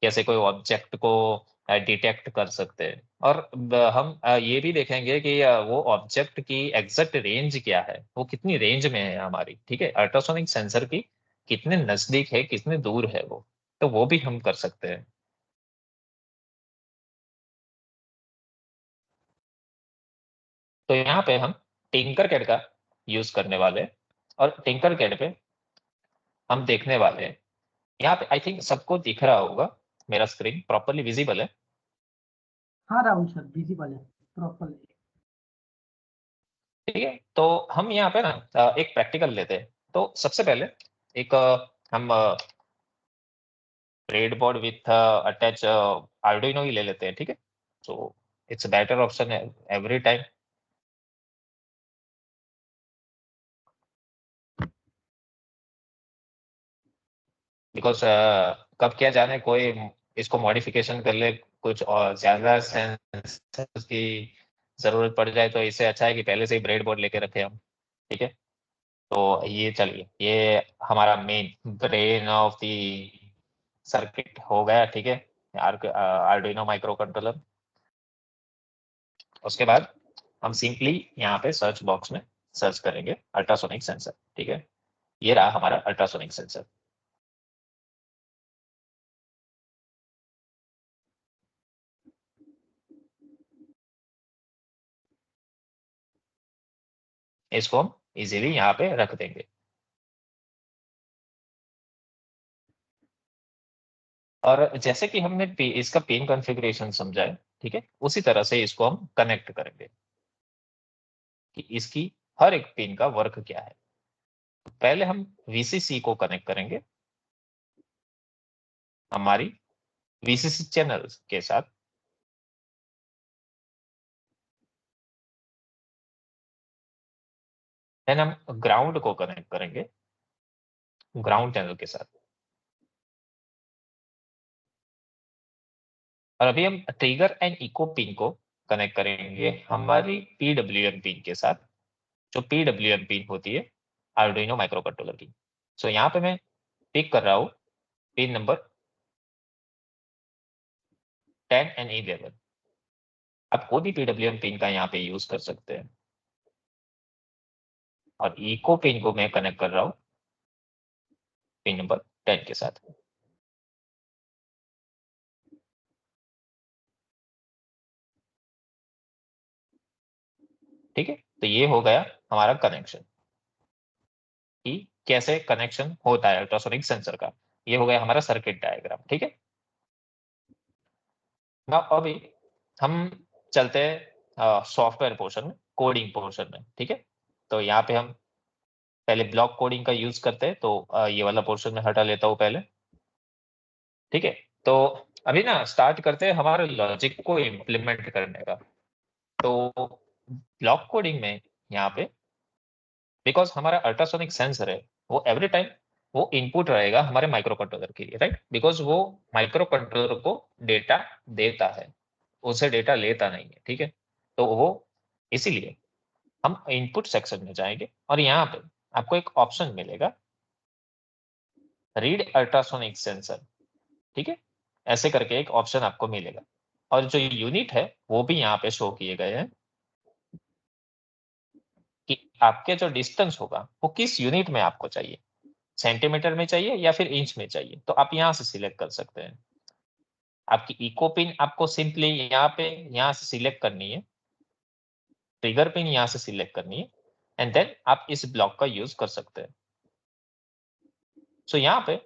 कैसे कोई ऑब्जेक्ट को डिटेक्ट कर सकते हैं, और हम ये भी देखेंगे कि वो ऑब्जेक्ट की एग्जैक्ट रेंज क्या है, वो कितनी रेंज में है हमारी, ठीक है, अल्ट्रासोनिक सेंसर की कितने नजदीक है, कितने दूर है वो, तो वो भी हम कर सकते हैं। तो यहाँ पे हम टिंकरकैड का यूज करने वाले हैं, और टिंकरकैड पे हम देखने वाले हैं, यहाँ पे आई थिंक सबको दिख रहा होगा, मेरा स्क्रीन प्रॉपरली विजिबल है। हाँ राहुल सर, विजिबल है प्रॉपरली। ठीक है, तो हम यहाँ पे ना एक प्रैक्टिकल लेते हैं। तो सबसे पहले एक हम ब्रेडबोर्ड विथ अटैच आर्डुइनो ही ले लेते हैं, ठीक है, so it's better option every time. Because कब क्या जाने कोई इसको मॉडिफिकेशन कर ले, कुछ और ज्यादा सेंसर्स की जरूरत पड़ जाए, तो इससे अच्छा है कि पहले से ही ब्रेडबोर्ड लेके रखे हम, ठीक है। तो ये चलिए, ये हमारा main brain of the circuit हो गया, ठीक है, आर्डुइनो माइक्रो कंट्रोलर। उसके बाद हम सिंपली यहाँ पे सर्च बॉक्स में सर्च करेंगे अल्ट्रासोनिक सेंसर, ठीक है, ये रहा हमारा अल्ट्रासोनिक सेंसर। इसको हम इजीली यहाँ पे रख देंगे, और जैसे कि हमने इसका पिन कॉन्फ़िगरेशन समझा है, ठीक है, उसी तरह से इसको हम कनेक्ट करेंगे कि इसकी हर एक पिन का वर्क क्या है। पहले हम वीसीसी को कनेक्ट करेंगे हमारी वीसीसी चैनल के साथ, देन हम ग्राउंड को कनेक्ट करेंगे ग्राउंड चैनल के साथ, और अभी हम ट्रिगर एंड इको पिन को कनेक्ट करेंगे हमारी पीडब्ल्यूएम पिन के साथ, जो पीडब्ल्यूएम पिन होती है आर्डुइनो माइक्रो कंट्रोलर की। सो यहाँ पे मैं पिक कर रहा हूँ पिन नंबर 10 एंड 11। आप कोई भी पीडब्ल्यूएम पिन का यहाँ पे यूज कर सकते हैं, और इको पिन को मैं कनेक्ट कर रहा हूँ पिन नंबर 10 के साथ। ठीक है, तो ये हो गया हमारा कनेक्शन कि कैसे कनेक्शन होता है अल्ट्रासोनिक सेंसर का। ये हो गया हमारा सर्किट डायग्राम, ठीक है। ना अभी हम चलते हैं सॉफ्टवेयर पोर्शन में, कोडिंग पोर्शन में, ठीक है। तो यहाँ पे हम पहले ब्लॉक कोडिंग का यूज करते हैं, तो ये वाला पोर्शन में हटा लेता हूँ पहले, ठीक है। तो अभी ना स्टार्ट करते हैं हमारे लॉजिक को इम्प्लीमेंट करने का। तो ब्लॉक कोडिंग में यहाँ पे बिकॉज हमारा अल्ट्रासोनिक सेंसर है, वो एवरी टाइम वो इनपुट रहेगा हमारे माइक्रो कंट्रोलर के लिए, राइट, बिकॉज वो माइक्रो कंट्रोलर को डेटा देता है, उसे डेटा लेता नहीं है, ठीक है। तो वो इसीलिए हम इनपुट सेक्शन में जाएंगे, और यहाँ पे आपको एक ऑप्शन मिलेगा रीड अल्ट्रासोनिक सेंसर, ठीक है, ऐसे करके एक ऑप्शन आपको मिलेगा, और जो यूनिट है वो भी यहाँ पे शो किए गए हैं कि आपके जो डिस्टेंस होगा वो किस यूनिट में आपको चाहिए, सेंटीमीटर में चाहिए या फिर इंच में चाहिए, तो आप यहाँ से सिलेक्ट कर सकते हैं। आपकी इको पिन आपको सिंपली यहाँ से सिलेक्ट करनी है, ट्रिगर पिन यहाँ से सिलेक्ट करनी है, एंड देन आप इस ब्लॉक का यूज कर सकते हैं। सो यहाँ पे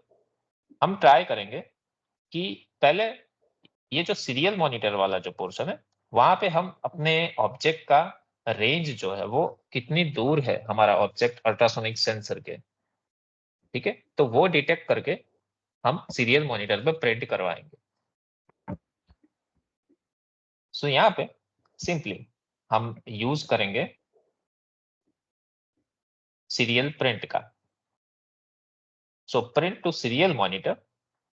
हम ट्राई करेंगे कि पहले ये जो सीरियल मॉनिटर वाला जो पोर्शन है वहां पे हम अपने ऑब्जेक्ट का रेंज जो है वो कितनी दूर है हमारा ऑब्जेक्ट अल्ट्रासोनिक सेंसर के, ठीक है, तो वो डिटेक्ट करके हम सीरियल मॉनिटर पे प्रिंट करवाएंगे। सो यहाँ पे सिंपली हम यूज करेंगे सीरियल प्रिंट का। So print to serial monitor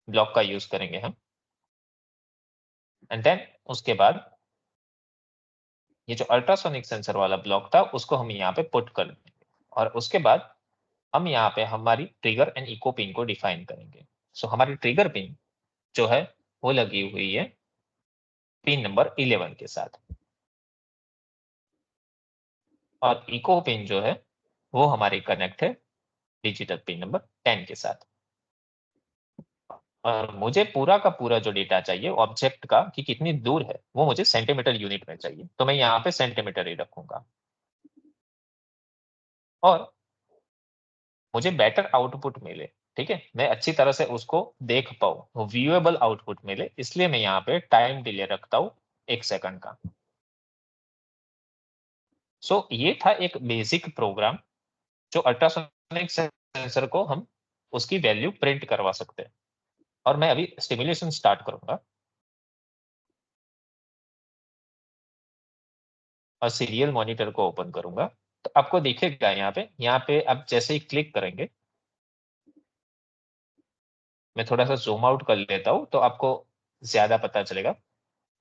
block का यूज करेंगे हम, एंड देन उसके बाद ये जो अल्ट्रासोनिक सेंसर वाला ब्लॉक था उसको हम यहाँ पे पुट कर देंगे, और उसके बाद हम यहाँ पे हमारी ट्रिगर एंड इको पिन को डिफाइन करेंगे। सो हमारी ट्रिगर पिन जो है वो लगी हुई है पिन नंबर 11 के साथ, और इको पिन जो है वो हमारी कनेक्ट है डिजिटल पिन नंबर 10 के साथ। और मुझे पूरा का पूरा जो डेटा चाहिए ऑब्जेक्ट का कि कितनी दूर है वो मुझे सेंटीमीटर यूनिट में चाहिए, तो मैं यहाँ पे सेंटीमीटर ही रखूंगा। और मुझे बेटर आउटपुट मिले, ठीक है, मैं अच्छी तरह से उसको देख पाऊँ, व्यूएबल आउटपुट मिले, इसलिए मैं यहाँ पे टाइम डिले रखता हूँ 1 सेकंड का। सो ये था एक बेसिक प्रोग्राम जो अल्ट्रासोनिक सेंसर को हम उसकी वैल्यू प्रिंट करवा सकते हैं। और मैं अभी सिमुलेशन स्टार्ट करूंगा और सीरियल मॉनिटर को ओपन करूंगा, तो आपको दिखेगा यहाँ पे आप जैसे ही क्लिक करेंगे, मैं थोड़ा सा जूम आउट कर लेता हूं तो आपको ज्यादा पता चलेगा।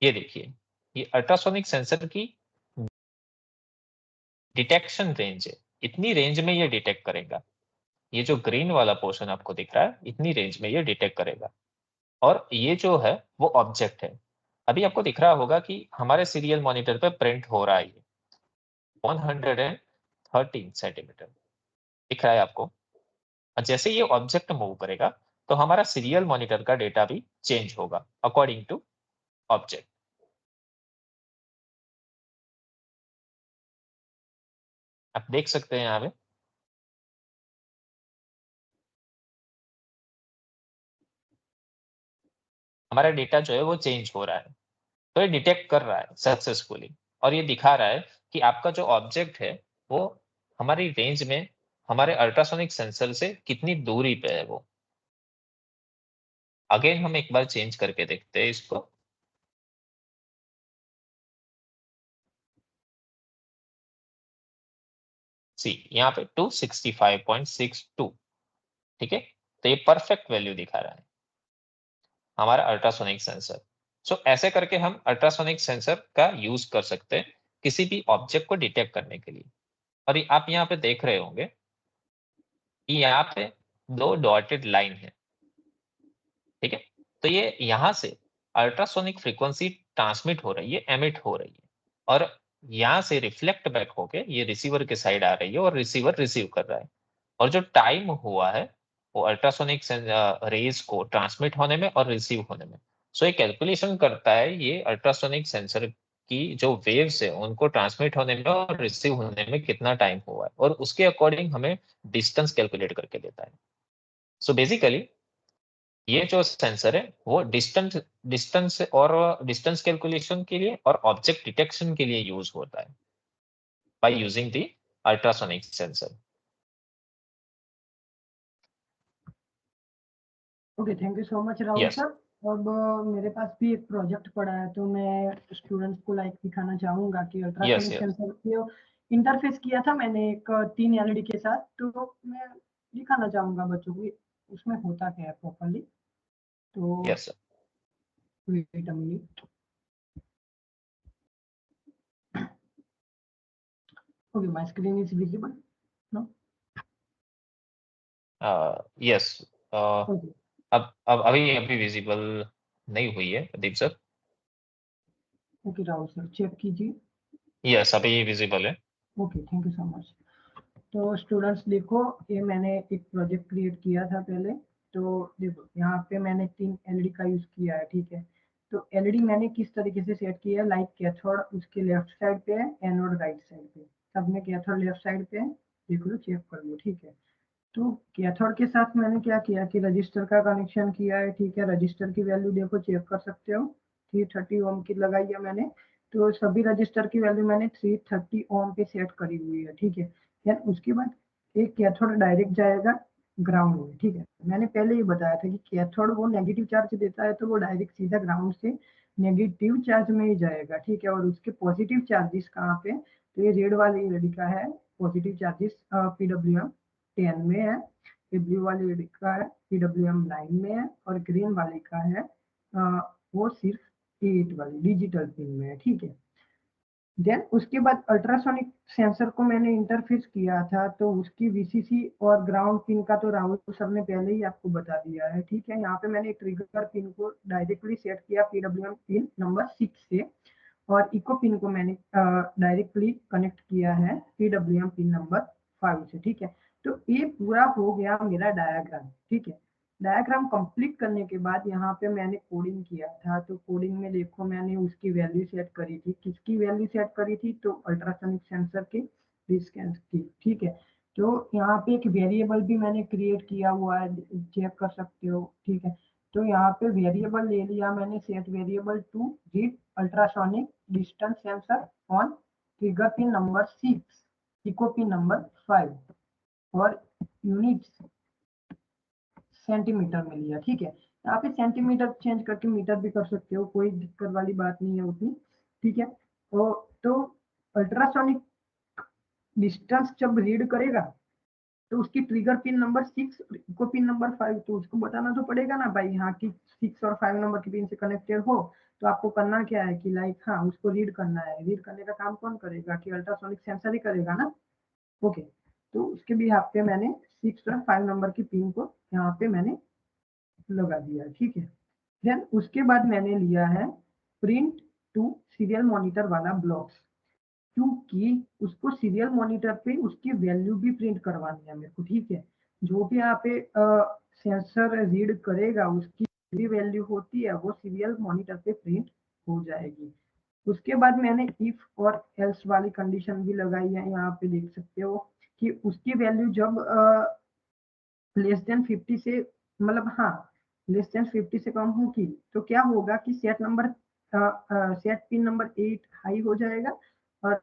ये देखिए, ये अल्ट्रासोनिक सेंसर की डिटेक्शन रेंज है, इतनी रेंज में ये डिटेक्ट करेगा। ये जो ग्रीन वाला पोर्शन आपको दिख रहा है इतनी रेंज में ये डिटेक्ट करेगा, और ये जो है वो ऑब्जेक्ट है। अभी आपको दिख रहा होगा कि हमारे सीरियल मॉनिटर पे प्रिंट हो रहा है 113 सेंटीमीटर दिख रहा है आपको। और जैसे ये ऑब्जेक्ट मूव करेगा तो हमारा सीरियल मॉनिटर का डेटा भी चेंज होगा अकॉर्डिंग टू ऑब्जेक्ट। आप देख सकते हैं यहाँ पे हमारा डेटा जो है वो चेंज हो रहा है, तो ये डिटेक्ट कर रहा है सक्सेसफुली, और ये दिखा रहा है कि आपका जो ऑब्जेक्ट है वो हमारी रेंज में हमारे अल्ट्रासोनिक सेंसर से कितनी दूरी पे है वो। अगेन हम एक बार चेंज करके देखते हैं इसको। सी यहाँ पे 265.62, ठीक है, तो ये परफेक्ट वैल्यू दिखा रहा है हमारा अल्ट्रासोनिक सेंसर। सो ऐसे करके हम अल्ट्रासोनिक सेंसर का यूज कर सकते हैं किसी भी ऑब्जेक्ट को डिटेक्ट करने के लिए। और ये आप यहाँ पे देख रहे होंगे कि यहाँ पे 2 डॉटेड लाइन है, ठीक है, तो ये यहाँ से अल्ट्रासोनिक फ्रीक्वेंसी ट्रांसमिट हो रही है, एमिट हो रही है, और यहाँ से रिफ्लेक्ट बैक होके ये रिसीवर के साइड आ रही है और रिसीवर रिसीव कर रहा है। और जो टाइम हुआ है वो अल्ट्रासोनिक रेज को ट्रांसमिट होने में और रिसीव होने में। सो ये कैलकुलेशन करता है ये अल्ट्रासोनिक सेंसर की जो वेव्स है उनको ट्रांसमिट होने में और रिसीव होने में कितना टाइम हुआ है, और उसके अकॉर्डिंग हमें डिस्टेंस कैलकुलेट करके देता है। सो बेसिकली ये जो सेंसर है वो डिस्टेंस कैलकुलेशन के लिए और ऑब्जेक्ट डिटेक्शन के लिए यूज होता है by using the ultrasonic sensor. Okay, thank you so much Rahul Yes. Sir. अब मेरे पास भी एक प्रोजेक्ट पड़ा है, तो मैं स्टूडेंट्स को दिखाना चाहूंगा कि अल्ट्रासोनिक yes. सेंसर को इंटरफेस किया था मैंने एक 3 एलईडी के साथ, तो मैं दिखाना चाहूंगा बच्चों को उसमें होता क्या है प्रॉपर्ली। तो Yes, sir. Wait a minute. Okay, my screen is visible no? Yes. Okay, अब अभी विजिबल नहीं हुई है Pradeep sir. Okay Rahul sir check कीजिए। यस, अभी विजिबल है। Okay, thank you so much. तो स्टूडेंट्स देखो, ये मैंने एक प्रोजेक्ट क्रिएट किया था पहले। तो देखो यहाँ पे मैंने 3 एलईडी का यूज किया है, ठीक है। तो एलईडी मैंने किस तरीके से सेट किया है, लाइक कैथोड उसके लेफ्ट साइड पे है, एनोड राइट साइड पे। तब में कैथोड लेफ्ट साइड पे है, देख लो चेक कर लो, ठीक है। तो कैथोड के साथ मैंने क्या किया कि रजिस्टर का कनेक्शन किया है, ठीक है। रजिस्टर की वैल्यू देखो चेक कर सकते हो, 330 ओम की लगाई है मैंने, तो सभी रजिस्टर की वैल्यू मैंने 330 ओम पे सेट करी हुई है, ठीक है। देन उसके बाद एक कैथोड डायरेक्ट जाएगा ग्राउंड में, ठीक है। मैंने पहले ही बताया था कि कैथोड वो नेगेटिव चार्ज देता है तो वो डायरेक्ट सीधा ग्राउंड से नेगेटिव चार्ज में ही जाएगा, ठीक है। और उसके पॉजिटिव चार्जेस कहाँ पे, तो ये रेड वाली एलईडी का है पॉजिटिव चार्जेस PWM 10 में है, ये ब्लू वाली एलईडी का है PWM 9 में है, और ग्रीन वाली का है वो सिर्फ 8 वाली डिजिटल पिन में है, ठीक है। देन उसके बाद अल्ट्रासोनिक सेंसर को मैंने इंटरफेस किया था, तो उसकी वीसीसी और ग्राउंड पिन का तो राहुल सर ने पहले ही आपको बता दिया है, ठीक है। यहाँ पे मैंने ट्रिगर पिन को डायरेक्टली सेट किया PWM पिन नंबर 6 से, और इको पिन को मैंने डायरेक्टली कनेक्ट किया है PWM पिन नंबर 5 से, ठीक है। तो ये पूरा हो गया मेरा डायग्राम, ठीक है। डायग्राम कंप्लीट करने के बाद यहाँ पे मैंने कोडिंग किया था, तो कोडिंग में देखो मैंने उसकी वैल्यू सेट करी थी, किसकी वैल्यू सेट करी थी, तो अल्ट्रासोनिक सेंसर के डिस्टेंस की, ठीक है। तो यहाँ पे एक वेरिएबल भी मैंने क्रिएट किया हुआ है, चेक कर सकते हो, ठीक है। तो यहाँ पे वेरिएबल ले लिया मैंने, set variable to read ultrasonic distance sensor on trigger pin number 6, echo pin number 5, और यूनिट्स सेंटीमीटर में लिया, ठीक है। यहाँ पे सेंटीमीटर चेंज करके मीटर भी कर सकते हो, कोई दिक्कत वाली बात नहीं है उतनी, ठीक है। तो अल्ट्रासोनिक डिस्टेंस जब रीड करेगा तो उसकी ट्रिगर पिन नंबर 6 को पिन नंबर 5, तो उसको बताना तो पड़ेगा ना भाई, यहाँ की 6 और 5 नंबर की पिन से कनेक्टेड हो, तो आपको करना क्या है कि लाइक हाँ उसको रीड करना है। रीड करने का काम कौन करेगा कि अल्ट्रासोनिक सेंसर ही करेगा ना, ओके। तो उसके भी यहाँ पे मैंने 6 और 5 नंबर की पिन को यहाँ पे मैंने लगा दिया, ठीक है। देन उसके बाद मैंने लिया है प्रिंट टू सीरियल मॉनिटर वाला ब्लॉक्स, क्योंकि उसको सीरियल मॉनिटर पे उसकी वैल्यू भी प्रिंट करवानी है मेरे को, ठीक है। जो भी यहाँ पे सेंसर रीड करेगा उसकी भी वैल्यू होती है वो सीरियल मॉनिटर पे प्रिंट हो जाएगी। उसके बाद मैंने इफ और एल्स वाली कंडीशन भी लगाई है, यहाँ पे देख सकते हो कि उसकी वैल्यू जब लेस देन 50 से, मतलब हाँ लेस देन 50 से कम होगी तो क्या होगा कि सेट पिन नंबर 8 हाई हो जाएगा, और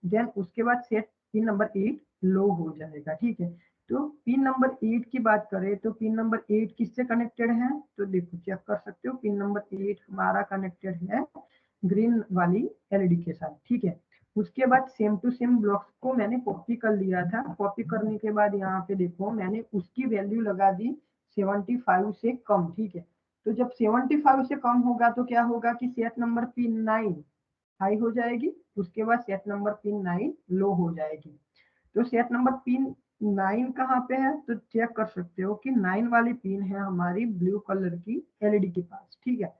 देन उसके बाद सेट पिन नंबर 8 लो हो जाएगा, ठीक है। तो पिन नंबर 8 की बात करें तो पिन नंबर 8 किससे कनेक्टेड है, तो देखो चेक कर सकते हो, पिन नंबर 8 हमारा कनेक्टेड है ग्रीन वाली एलईडी के साथ, ठीक है। उसके बाद सेम टू सेम ब्लॉक्स को मैंने कॉपी कर लिया था, कॉपी करने के बाद यहाँ पे देखो मैंने उसकी वैल्यू लगा दी 75 से कम, ठीक है। तो जब 75 से कम होगा तो क्या होगा कि सेट नंबर पिन 9 हाई हो जाएगी, उसके बाद सेट नंबर पिन 9 लो हो जाएगी। तो सेट नंबर पिन 9 कहाँ पे है, तो चेक कर सकते हो कि 9 वाली पिन है हमारी ब्लू कलर की एलईडी के पास, ठीक है।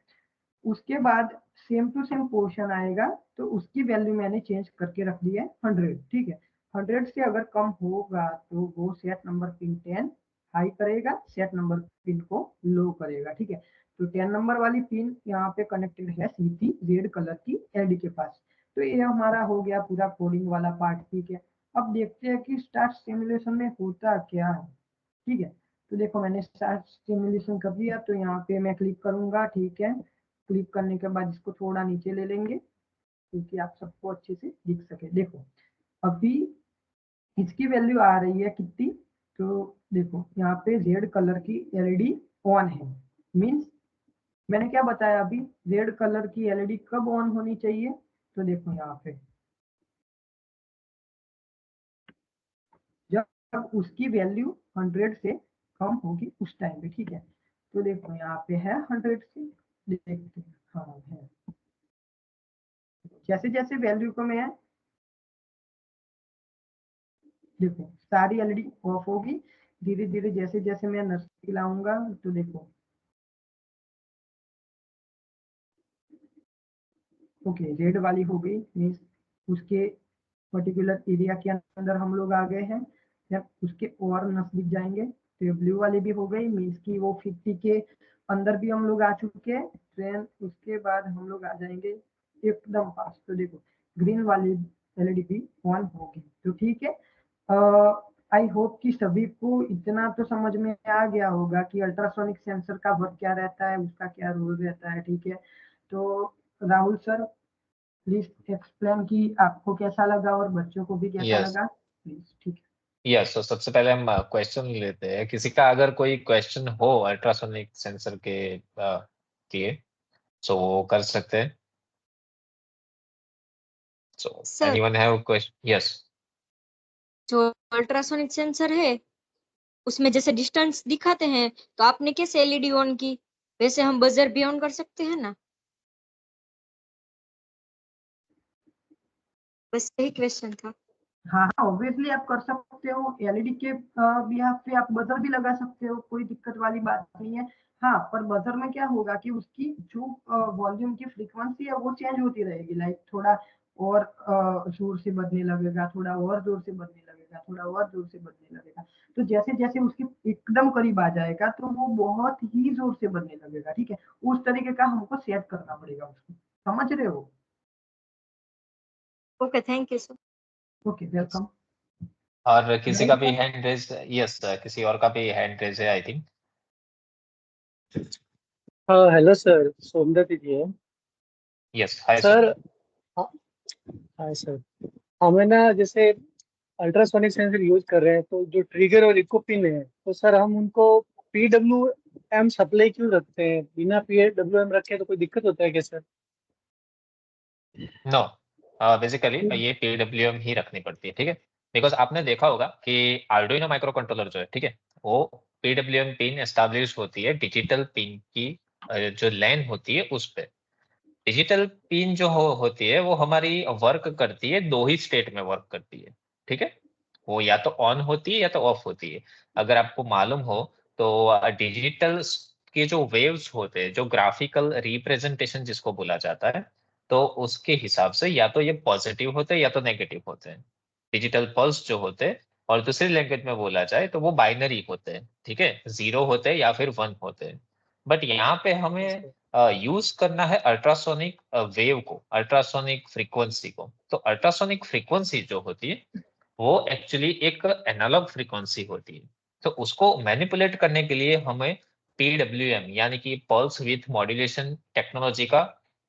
उसके बाद सेम टू सेम पोर्शन आएगा, तो उसकी वैल्यू मैंने चेंज करके रख दी है 100, ठीक है। 100 से अगर कम होगा तो वो सेट नंबर पिन 10 हाई करेगा, सेट नंबर पिन को लो करेगा, ठीक है। तो 10 नंबर वाली पिन यहाँ पे कनेक्टेड है सीधी रेड कलर की एलईडी के पास। तो ये हमारा हो गया पूरा कोडिंग वाला पार्ट, ठीक है। अब देखते हैं कि स्टार्ट सिमुलेशन में होता क्या है, ठीक है। तो देखो मैंने स्टार्ट सिमुलेशन कर दिया, तो यहाँ पे मैं क्लिक करूंगा, ठीक है। क्लिक करने के बाद इसको थोड़ा नीचे ले लेंगे क्योंकि आप सबको अच्छे से दिख सके। देखो अभी इसकी वैल्यू आ रही है कितनी, तो देखो यहाँ पे रेड कलर की एलईडी ऑन है, मींस मैंने क्या बताया अभी, रेड कलर की एलईडी कब ऑन होनी चाहिए, तो देखो यहाँ पे जब उसकी वैल्यू 100 से कम होगी उस टाइम पे, ठीक है। तो देखो यहाँ पे है 100 से, देखते हैं हाँ है। जैसे जैसे वैल्यू को मैं देखो सारी एलईडी ऑफ होगी, धीरे धीरे जैसे जैसे मैं नजदीक लाऊंगा तो देखो ओके रेड वाली हो गई, मीन्स उसके पर्टिकुलर एरिया के अंदर हम लोग आ गए हैं। जब उसके और नजदीक जाएंगे तो ब्लू वाली भी हो गई, मीन्स की वो 50 के अंदर भी हम लोग आ चुके हैं। देन उसके बाद हम लोग आ जाएंगे एकदम पास, तो देखो ग्रीन वाली एलईडी भी ऑन होगी। तो ठीक है, आई होप कि सभी को इतना तो समझ में आ गया होगा कि अल्ट्रासोनिक सेंसर का वर्क क्या रहता है, उसका क्या रोल रहता है। ठीक है, तो राहुल सर प्लीज एक्सप्लेन कि आपको कैसा लगा और बच्चों को भी कैसा Yes. लगा प्लीज। ठीक है, यस, तो सबसे पहले हम क्वेश्चन लेते हैं। किसी का अगर कोई क्वेश्चन हो अल्ट्रासोनिक सेंसर के लिए, सो वो कर सकते हैं। सो Sir. Anyone have question? Yes. जो अल्ट्रासोनिक सेंसर है उसमें जैसे डिस्टेंस दिखाते हैं, तो आपने कैसे एलईडी ऑन की, वैसे हम बजर भी ऑन कर सकते हैं ना? बस यही क्वेश्चन था। हाँ हाँ ऑब्वियसली आप कर सकते हो, एलईडी के बिहाफ पे आप बजर भी लगा सकते हो, कोई दिक्कत वाली बात नहीं है। हाँ, पर बजर में क्या होगा कि उसकी जो वॉल्यूम की फ्रीक्वेंसी है वो चेंज होती रहेगी, लाइक थोड़ा और जोर से बजने लगेगा, थोड़ा और जोर से बजने लगेगा, थोड़ा और जोर से बजने लगेगा। तो जैसे जैसे उसकी एकदम करीब आ जाएगा तो वो बहुत ही जोर से बजने लगेगा। ठीक है, उस तरीके का हमको सेट करना पड़ेगा उसको, समझ रहे हो? Okay, thank you sir. Okay, welcome. और किसी का भी Right, sir? Hand raise? Yes, किसी और का भी हैंड रेज है आई थिंक। हाँ हेलो सर, सोमदत्त जी है यस, हाय सर। सर। हाँ हाँ सर, हमें ना जैसे अल्ट्रासोनिक सेंसर यूज कर रहे हैं तो जो ट्रिगर और इको पिन है तो सर हम उनको PWM सप्लाई क्यों रखते हैं? बिना PWM रखे तो कोई दिक्कत होता है क्या सर? नो, बेसिकली ये PWM ही रखनी पड़ती है, ठीक है। बिकॉज आपने देखा होगा कि आर्डुइनो माइक्रो कंट्रोलर जो है, ठीक है, वो PWM पिन एस्टैब्लिश होती है डिजिटल पिन की जो लेन होती है उस पे। डिजिटल पिन जो होती है वो हमारी वर्क करती है, दो ही स्टेट में वर्क करती है, ठीक है। वो या तो ऑन होती है या तो ऑफ होती है। अगर आपको मालूम हो तो डिजिटल के जो वेव्स होते हैं, जो ग्राफिकल रिप्रेजेंटेशन जिसको बोला जाता है, तो उसके हिसाब से या तो ये पॉजिटिव होते हैं या तो नेगेटिव होते हैं। डिजिटल पल्स जो होते हैं, और दूसरी लैंग्वेज में बोला जाए तो वो बाइनरी होते हैं, ठीक है, 0 होते हैं या फिर 1 होते हैं। बट यहाँ पे हमें यूज करना है अल्ट्रासोनिक वेव को, अल्ट्रासोनिक फ्रीक्वेंसी को। तो अल्ट्रासोनिक फ्रीक्वेंसी जो होती है वो एक्चुअली एक एनालॉग फ्रीक्वेंसी होती है। तो उसको मैनिपुलेट करने के लिए हमें PWM यानी कि पल्स विथ मॉड्यूलेशन टेक्नोलॉजी का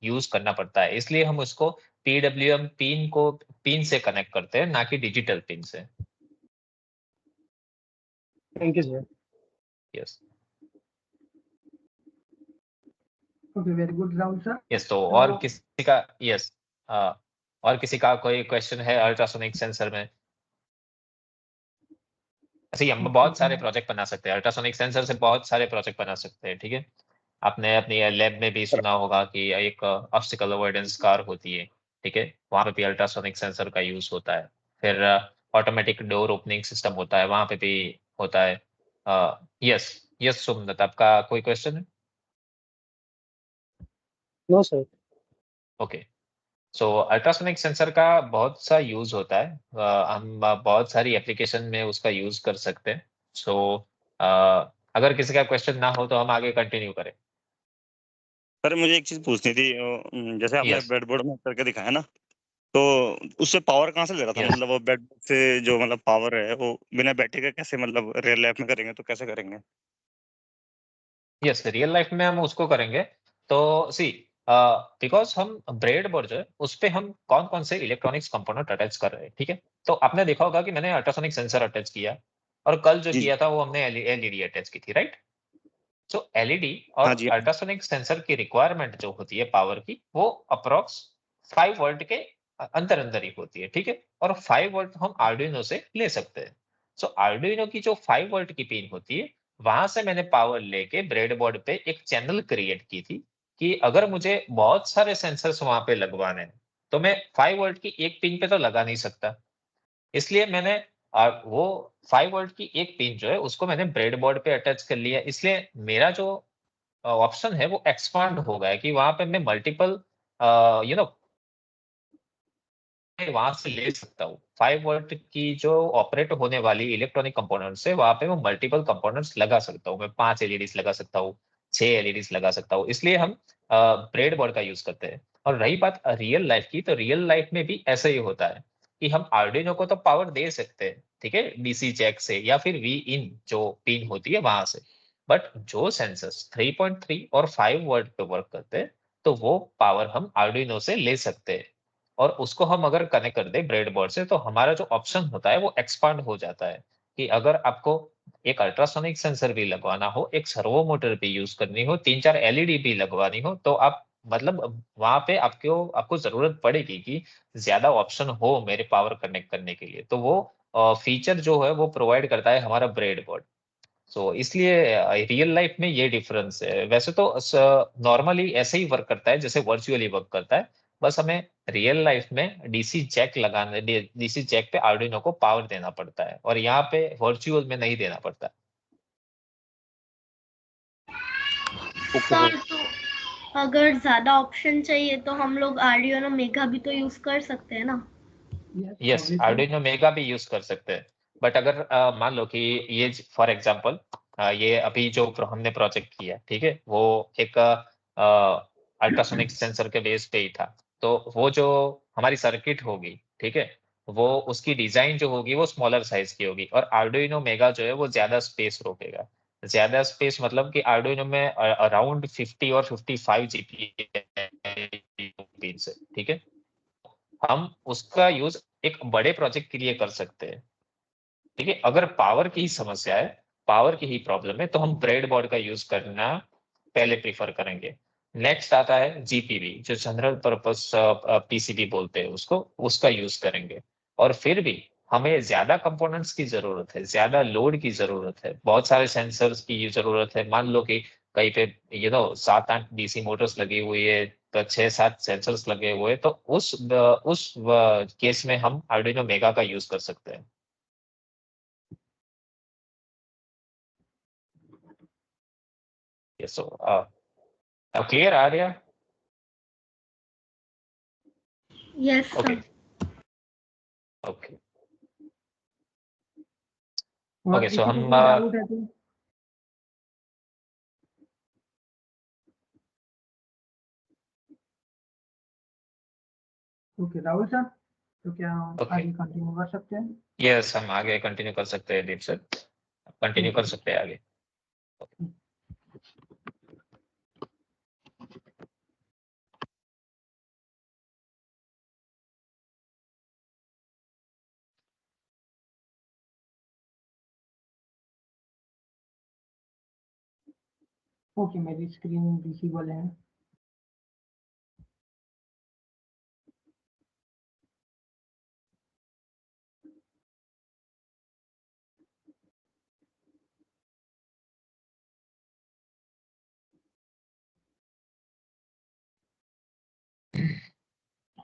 यूज करना पड़ता है। इसलिए हम उसको PWM पिन से कनेक्ट करते हैं, ना कि डिजिटल पिन से। Thank you sir. Yes okay, very good Rahul sir. Yes. तो और किसी का? यस, और किसी का कोई क्वेश्चन है अल्ट्रासोनिक सेंसर में? ऐसे ही हम बहुत सारे प्रोजेक्ट बना सकते हैं अल्ट्रासोनिक सेंसर से, बहुत सारे प्रोजेक्ट बना सकते हैं, ठीक है। आपने अपनी लैब में भी सुना होगा कि एक ऑब्स्टिकल अवॉइडेंस कार होती है, ठीक है, वहां पे भी अल्ट्रासोनिक सेंसर का यूज होता है। फिर ऑटोमेटिक डोर ओपनिंग सिस्टम होता है, वहां पे भी होता है। यस यस, सुमदत्त, आपका कोई क्वेश्चन है? No sir. Okay, so ultrasonic sensor का बहुत सा यूज होता है। हम बहुत सारी एप्लीकेशन में उसका यूज कर सकते हैं। सो अगर किसी का क्वेश्चन ना हो तो हम आगे कंटिन्यू करें। सर मुझे एक चीज पूछनी थी, जैसे आपने यस ब्रेडबोर्ड में करके दिखाया ना, तो उससे पावर कहाँ से ले रहा था? यस मतलब वो बेड से जो मतलब पावर है वो बिना बैटरी का कैसे, मतलब रियल लाइफ में करेंगे तो कैसे करेंगे? यस, रियल लाइफ में हम उसको करेंगे। तो सी, बिकॉज हम ब्रेड बोर्ड जो है उस पे हम कौन कौन से इलेक्ट्रॉनिक्स कंपोनेंट अटैच कर रहे हैं, ठीक है। तो आपने देखा होगा कि मैंने अल्ट्रासोनिक सेंसर अटैच किया, और कल जो जी जी। किया था वो हमने एलईडी अटैच की थी, राइट। तो एलईडी और हाँ जी। अल्ट्रासोनिक सेंसर की रिक्वायरमेंट जो होती है पावर की, वो अप्रोक्स 5 वोल्ट के अंदर अंदर ही होती है, ठीक है। और 5 वोल्ट हम आर्डुइनो से ले सकते हैं। सो आर्डुइनो की जो 5 वोल्ट की पिन होती है, वहां से मैंने पावर लेके ब्रेडबोर्ड पे एक चैनल क्रिएट की थी कि अगर मुझे बहुत सारे सेंसर्स वहां पे लगवाने हैं तो मैं 5 वोल्ट की एक पिन पे तो लगा नहीं सकता। इसलिए मैंने वो 5 वोल्ट की एक पिन जो है उसको मैंने ब्रेडबोर्ड पे अटैच कर लिया। इसलिए मेरा जो ऑप्शन है वो एक्सपांड हो गया है कि वहां पे मैं मल्टीपल यू नो वहां से ले सकता हूँ। 5 वोल्ट की जो ऑपरेट होने वाली इलेक्ट्रॉनिक कंपोनेंट्स है, वहां पे मैं मल्टीपल कंपोनेंट्स लगा सकता हूँ। मैं 5 एलईडीज लगा सकता हूँ, 6 एलईडीज लगा सकता हूँ। इसलिए हम ब्रेड बोर्ड का यूज करते हैं। और रही बात रियल लाइफ की, तो रियल लाइफ में भी ऐसा ही होता है। कि हम आर्डिनो को तो पावर दे सकते हैं, ठीक है, डीसी जैक से या फिर वी इन जो पिन होती है वहां से, बट जो सेंसर्स 3.3 और 5 वोल्ट पे वर्क करते हैं तो वो पावर हम आर्डिनो से ले सकते हैं, और उसको हम अगर कनेक्ट कर दे ब्रेडबोर्ड से तो हमारा जो ऑप्शन होता है वो एक्सपांड हो जाता है कि अगर आपको एक अल्ट्रासोनिक सेंसर भी लगवाना हो, एक सर्वो मोटर भी यूज करनी हो, 3-4 एलईडी भी लगवानी हो, तो आप मतलब वहां पे आपको जरूरत पड़ेगी कि ज्यादा ऑप्शन हो मेरे पावर कनेक्ट करने के लिए, तो वो फीचर जो है वो प्रोवाइड करता है हमारा ब्रेडबोर्ड। सो इसलिए रियल लाइफ में ये डिफरेंस है, वैसे तो नॉर्मली ऐसे ही वर्क करता है जैसे वर्चुअली वर्क करता है, बस हमें रियल लाइफ में डीसी जैक लगाने डीसी जैक पे आर्डिनो को पावर देना पड़ता है और यहाँ पे वर्चुअल में नहीं देना पड़ता। Okay sir sir. तो अगर ज्यादा ऑप्शन चाहिए तो हम लोग आर्डिनो मेगा भी तो यूज कर सकते हैं ना? यस, आर्डिनो मेगा भी यूज कर सकते हैं, बट अगर मान लो कि ये फॉर एग्जांपल ये अभी जो हमने प्रोजेक्ट किया, ठीक है, वो एक अल्ट्रासोनिक सेंसर के बेस पे ही था, तो वो जो हमारी सर्किट होगी, ठीक है, वो उसकी डिजाइन जो होगी वो स्मॉलर साइज की होगी, और आर्डिनो मेगा जो है वो ज्यादा स्पेस रोकेगा। ज्यादा स्पेस मतलब कि आर्डिनो में अराउंड 50 और 55 जीबी से, ठीक है, हम उसका यूज एक बड़े प्रोजेक्ट के लिए कर सकते हैं, ठीक है। अगर पावर की समस्या है, पावर की ही प्रॉब्लम है, तो हम ब्रेड बोर्ड का यूज करना पहले प्रीफर करेंगे। नेक्स्ट आता है जीपीबी, जो जनरल पर्पस पीसीबी बोलते हैं उसको, उसका यूज करेंगे। और फिर भी हमें ज्यादा कंपोनेंट्स की जरूरत है, ज्यादा लोड की जरूरत है, बहुत सारे सेंसर्स की जरूरत है। मान लो कि कहीं पे 7-8 डीसी मोटर्स लगी हुई है, तो 6-7 सेंसर्स लगे हुए हैं, तो उस केस में हम आर्डिनो मेगा का यूज कर सकते हैं। Yes, so अब क्लियर आ गया? Yes okay sir. ओके और ओके, सो किसी को हम कोई डाउट है तो? ओके राहुल सर, तो क्या हम ओके, आगे कंटिन्यू कर सकते हैं? यस, हम आगे कंटिन्यू कर सकते हैं दीप सर, कंटिन्यू कर सकते हैं आगे। ओके, मेरी स्क्रीन विजिबल है।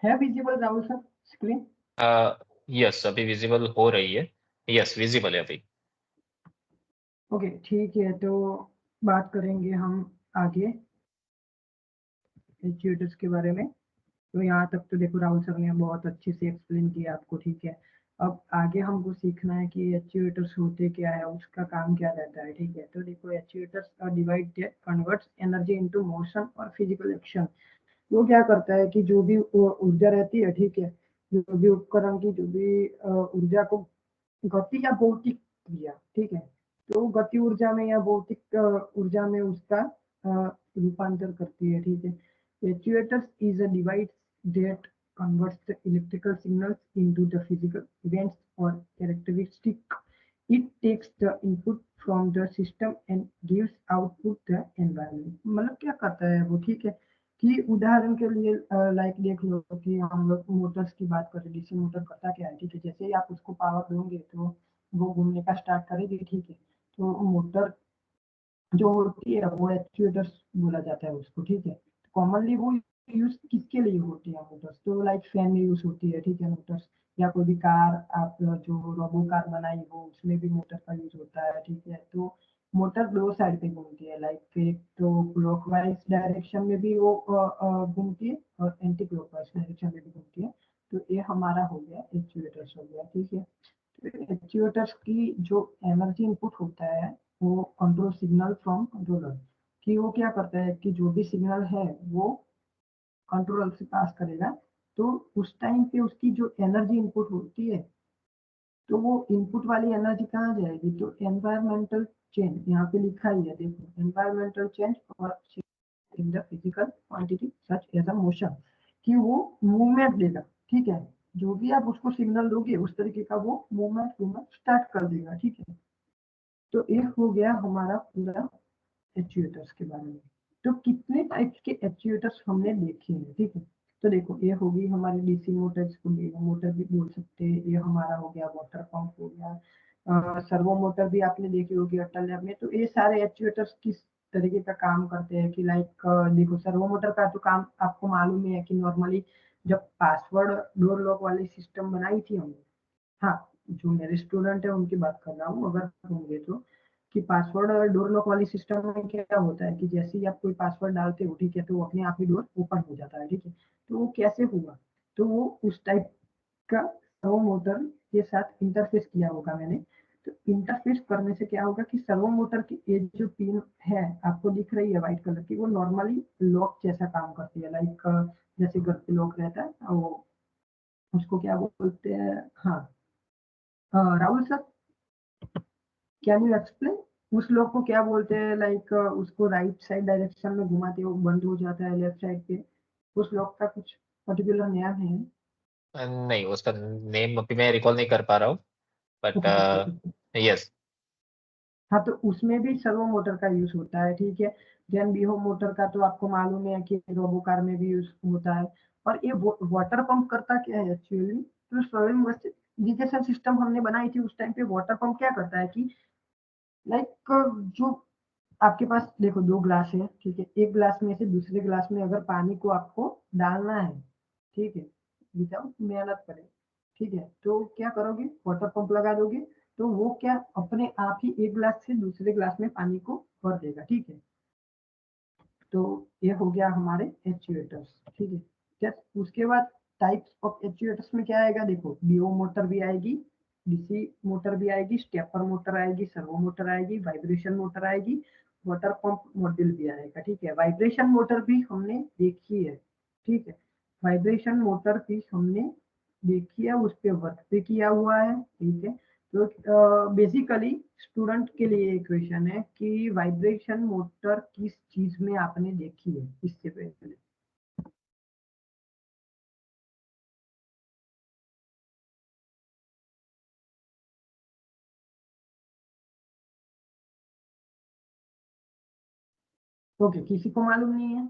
है visible Rahul sir screen? Yes, अभी विजिबल हो रही है, यस विजिबल है अभी। ओके ठीक है, तो बात करेंगे हम आगे एक्चुएटर्स के बारे में। तो यहाँ तक तो देखो राहुल सर ने बहुत अच्छे से एक्सप्लेन किया आपको, ठीक है। अब आगे हमको सीखना है कि एक्चुएटर्स होते क्या है, उसका काम क्या रहता है, ठीक है। तो देखो actuators are devices that converts energy into motion और फिजिकल एक्शन। वो क्या करता है कि जो भी ऊर्जा रहती है, ठीक है, जो भी उपकरण की जो भी ऊर्जा को गति या भौतिक क्रिया, ठीक है, तो गति ऊर्जा में या भौतिक ऊर्जा में उसका रूपांतर करती है, ठीक है। Actuators is a device that converts the electrical signals into the physical events or characteristic. It takes the input from the system and gives output the environment. मतलब क्या करता है वो, ठीक है, कि उदाहरण के लिए लाइक देख लो कि हम लोग मोटर्स की बात करें, डीसी मोटर करता क्या है, ठीक है, जैसे ही आप उसको पावर दोगे तो वो घूमने का स्टार्ट करेगी, ठीक है। तो मोटर जो होती है वो एक्चुएटर्स बोला जाता है उसको, ठीक है। कॉमनली वो यूज किसके लिए होती है मोटर्स, तो लाइक फैन में यूज होती है, ठीक है, मोटर्स। या कोई भी कार आप जो रोबो कार बनाई वो उसमें भी मोटर का यूज होता है, ठीक है। तो मोटर दो साइड पे घूमती है, लाइक एक तो क्लॉकवाइज डायरेक्शन में भी वो घूमती है और एंटी क्लॉकवाइज डायरेक्शन में भी घूमती है। तो ये हमारा हो गया एक्चुएटर्स हो गया, ठीक है। एक्चुएटर्स की जो एनर्जी इनपुट होता है वो कंट्रोल सिग्नल फ्रॉम कंट्रोलर, कि वो क्या करता है कि जो भी सिग्नल है वो कंट्रोलर से पास करेगा। तो उस टाइम पे उसकी जो एनर्जी इनपुट होती है, तो वो इनपुट वाली एनर्जी कहाँ जाएगी? तो एनवायरमेंटल चेंज, यहाँ पे लिखा ही है देखो, एनवायरमेंटल चेंज और in the physical quantity such as a motion, कि वो मूवमेंट देगा, ठीक है, जो भी आप उसको सिग्नल दोगे उस तरीके का वो मूवमेंट स्टार्ट कर देगा, ठीक है। तो एक हो गया हमारा पूरा एक्चुएटर्स के बारे में। तो कितने टाइप्स के एक्चुएटर्स हमने देखे हैं, ठीक है। तो देखो ये होगी हमारी डीसी मोटर्स को मोटर भी बोल सकते हैं, ये हमारा हो गया वाटर पंप हो गया, सर्वो मोटर भी आपने देखी होगी अटल लैब में। तो ये सारे एक्चुएटर्स किस तरीके का काम करते हैं कि लाइक देखो सर्वो मोटर का तो काम आपको मालूम ही है कि नॉर्मली जब पासवर्ड डोर लॉक वाली सिस्टम बनाई थी हमने, हाँ जो मेरे स्टूडेंट है उनकी बात कर रहा हूँ, अगर होंगे तो, कि पासवर्ड डोर लॉक वाली सिस्टम में क्या होता है कि जैसे ही आप कोई पासवर्ड डालते हो, ठीक है, तो अपने आप ही डोर ओपन हो जाता है, ठीक है। तो वो कैसे हुआ? तो वो उस टाइप का सर्वो मोटर के साथ इंटरफेस किया होगा मैंने। तो इंटरफेस करने से क्या होगा कि सर्वो मोटर की ये जो पिन है आपको दिख रही है व्हाइट कलर की, वो नॉर्मली लॉक जैसा काम करती है, लाइक जैसे घर पे लॉक रहता है वो, उसको क्या बोलते हैं, हाँ Rahul sir can you explain उस लोग को क्या बोलते हैं? लाइक उसको राइट साइड डायरेक्शन में घुमाते हो बंद हो जाता है लेफ्ट साइड पे, उस लोग का कुछ पर्टिकुलर नेम है? नहीं, उसका नेम अभी मैं रिकॉल नहीं कर पा रहा हूँ, बट यस। हाँ तो उसमें भी सर्वो मोटर का यूज होता है, ठीक है। देन बीहो मोटर का तो आपको मालूम है कि रोबो कार में भी यूज होता है। और ये वाटर पंप करता क्या है एक्चुअली? तो स्वयं सिस्टम हमने बनाई थी उस टाइम पे, वाटर पंप क्या करता है कि लाइक जो आपके पास देखो दो ग्लास है, ठीक है, एक ग्लास में से दूसरे ग्लास में अगर पानी को आपको डालना है, ठीक है, विदाउट मेहनत करे, ठीक है, तो क्या करोगे? वाटर पंप लगा दोगे, तो वो क्या अपने आप ही एक ग्लास से दूसरे ग्लास में पानी को भर देगा, ठीक है। तो ये हो गया हमारे एक्चुएटर्स, ठीक है। जस्ट उसके बाद टाइप्स ऑफ एक्चुएटर्स में क्या आएगा? देखो बीओ मोटर भी आएगी, डीसी मोटर भी आएगी, स्टेपर मोटर आएगी, सर्वो मोटर आएगी, वाइब्रेशन मोटर आएगी, वाटर पंप मॉड्यूल भी आएगा, ठीक है। वाइब्रेशन मोटर भी हमने देखी है, ठीक है, वाइब्रेशन मोटर भी हमने देखी है, उस पर वर्क भी किया हुआ है, ठीक है। तो बेसिकली स्टूडेंट के लिए क्वेश्चन है कि वाइब्रेशन मोटर किस चीज में आपने देखी है इससे पहले? ओके, किसी को मालूम नहीं है?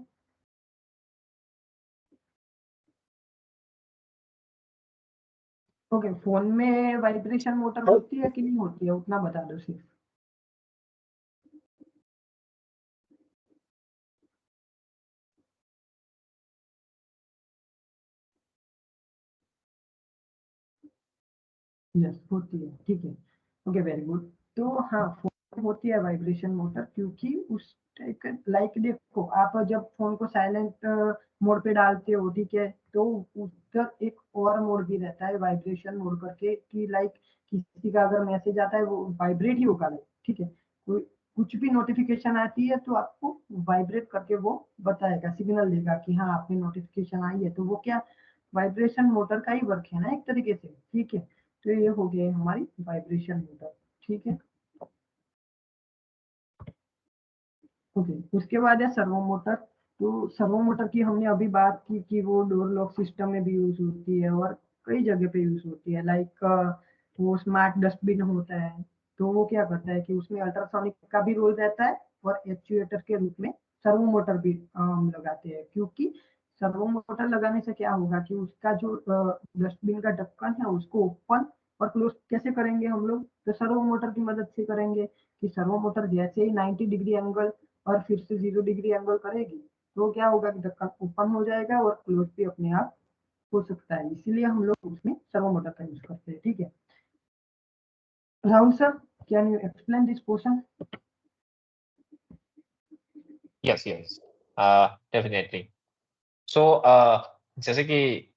ओके, फोन में वाइब्रेशन मोटर होती है कि नहीं होती है, उतना बता दो सिर्फ। यस होती है, ठीक है। Okay very good. तो हाँ फोन में होती है वाइब्रेशन मोटर, क्योंकि उस लाइक देखो आप जब फोन को साइलेंट मोड पे डालते हो, ठीक है, तो उधर एक और मोड भी रहता है वाइब्रेशन मोड करके, कि लाइक किसी का अगर मैसेज आता है वो वाइब्रेट ही होगा, ठीक है, कोई कुछ भी नोटिफिकेशन आती है तो आपको वाइब्रेट करके वो बताएगा, सिग्नल देगा कि हाँ आपकी नोटिफिकेशन आई है, तो वो क्या वाइब्रेशन मोटर का ही वर्क है ना एक तरीके से, ठीक है। तो ये हो गया हमारी वाइब्रेशन मोटर, ठीक है। ओके, उसके बाद है सर्वो मोटर। तो सर्वो मोटर की हमने अभी बात की कि वो डोर लॉक सिस्टम में भी यूज होती है और कई जगह पे यूज होती है, लाइक वो स्मार्ट डस्टबिन होता है, तो वो क्या करता है कि उसमें अल्ट्रासोनिक का भी रोल रहता है और एक्चुएटर के रूप में सर्वो मोटर भी हम लगाते हैं, क्योंकि सर्वो मोटर लगाने से क्या होगा कि उसका जो डस्टबिन का ढक्कन है उसको ओपन और क्लोज कैसे करेंगे हम लोग? तो सर्वो मोटर की मदद से करेंगे, कि सर्वो मोटर जैसे ही 90 डिग्री एंगल और फिर से 0 डिग्री एंगल करेगी, तो क्या होगा कि ढक्कन ओपन हो जाएगा और क्लोज भी अपने आप हो सकता है, इसीलिए हम लोग उसमें सर्वो मोटर का यूज करते हैं, ठीक है। Rahul sir can you explain this portion? Yes yes, definitely. So जैसे कि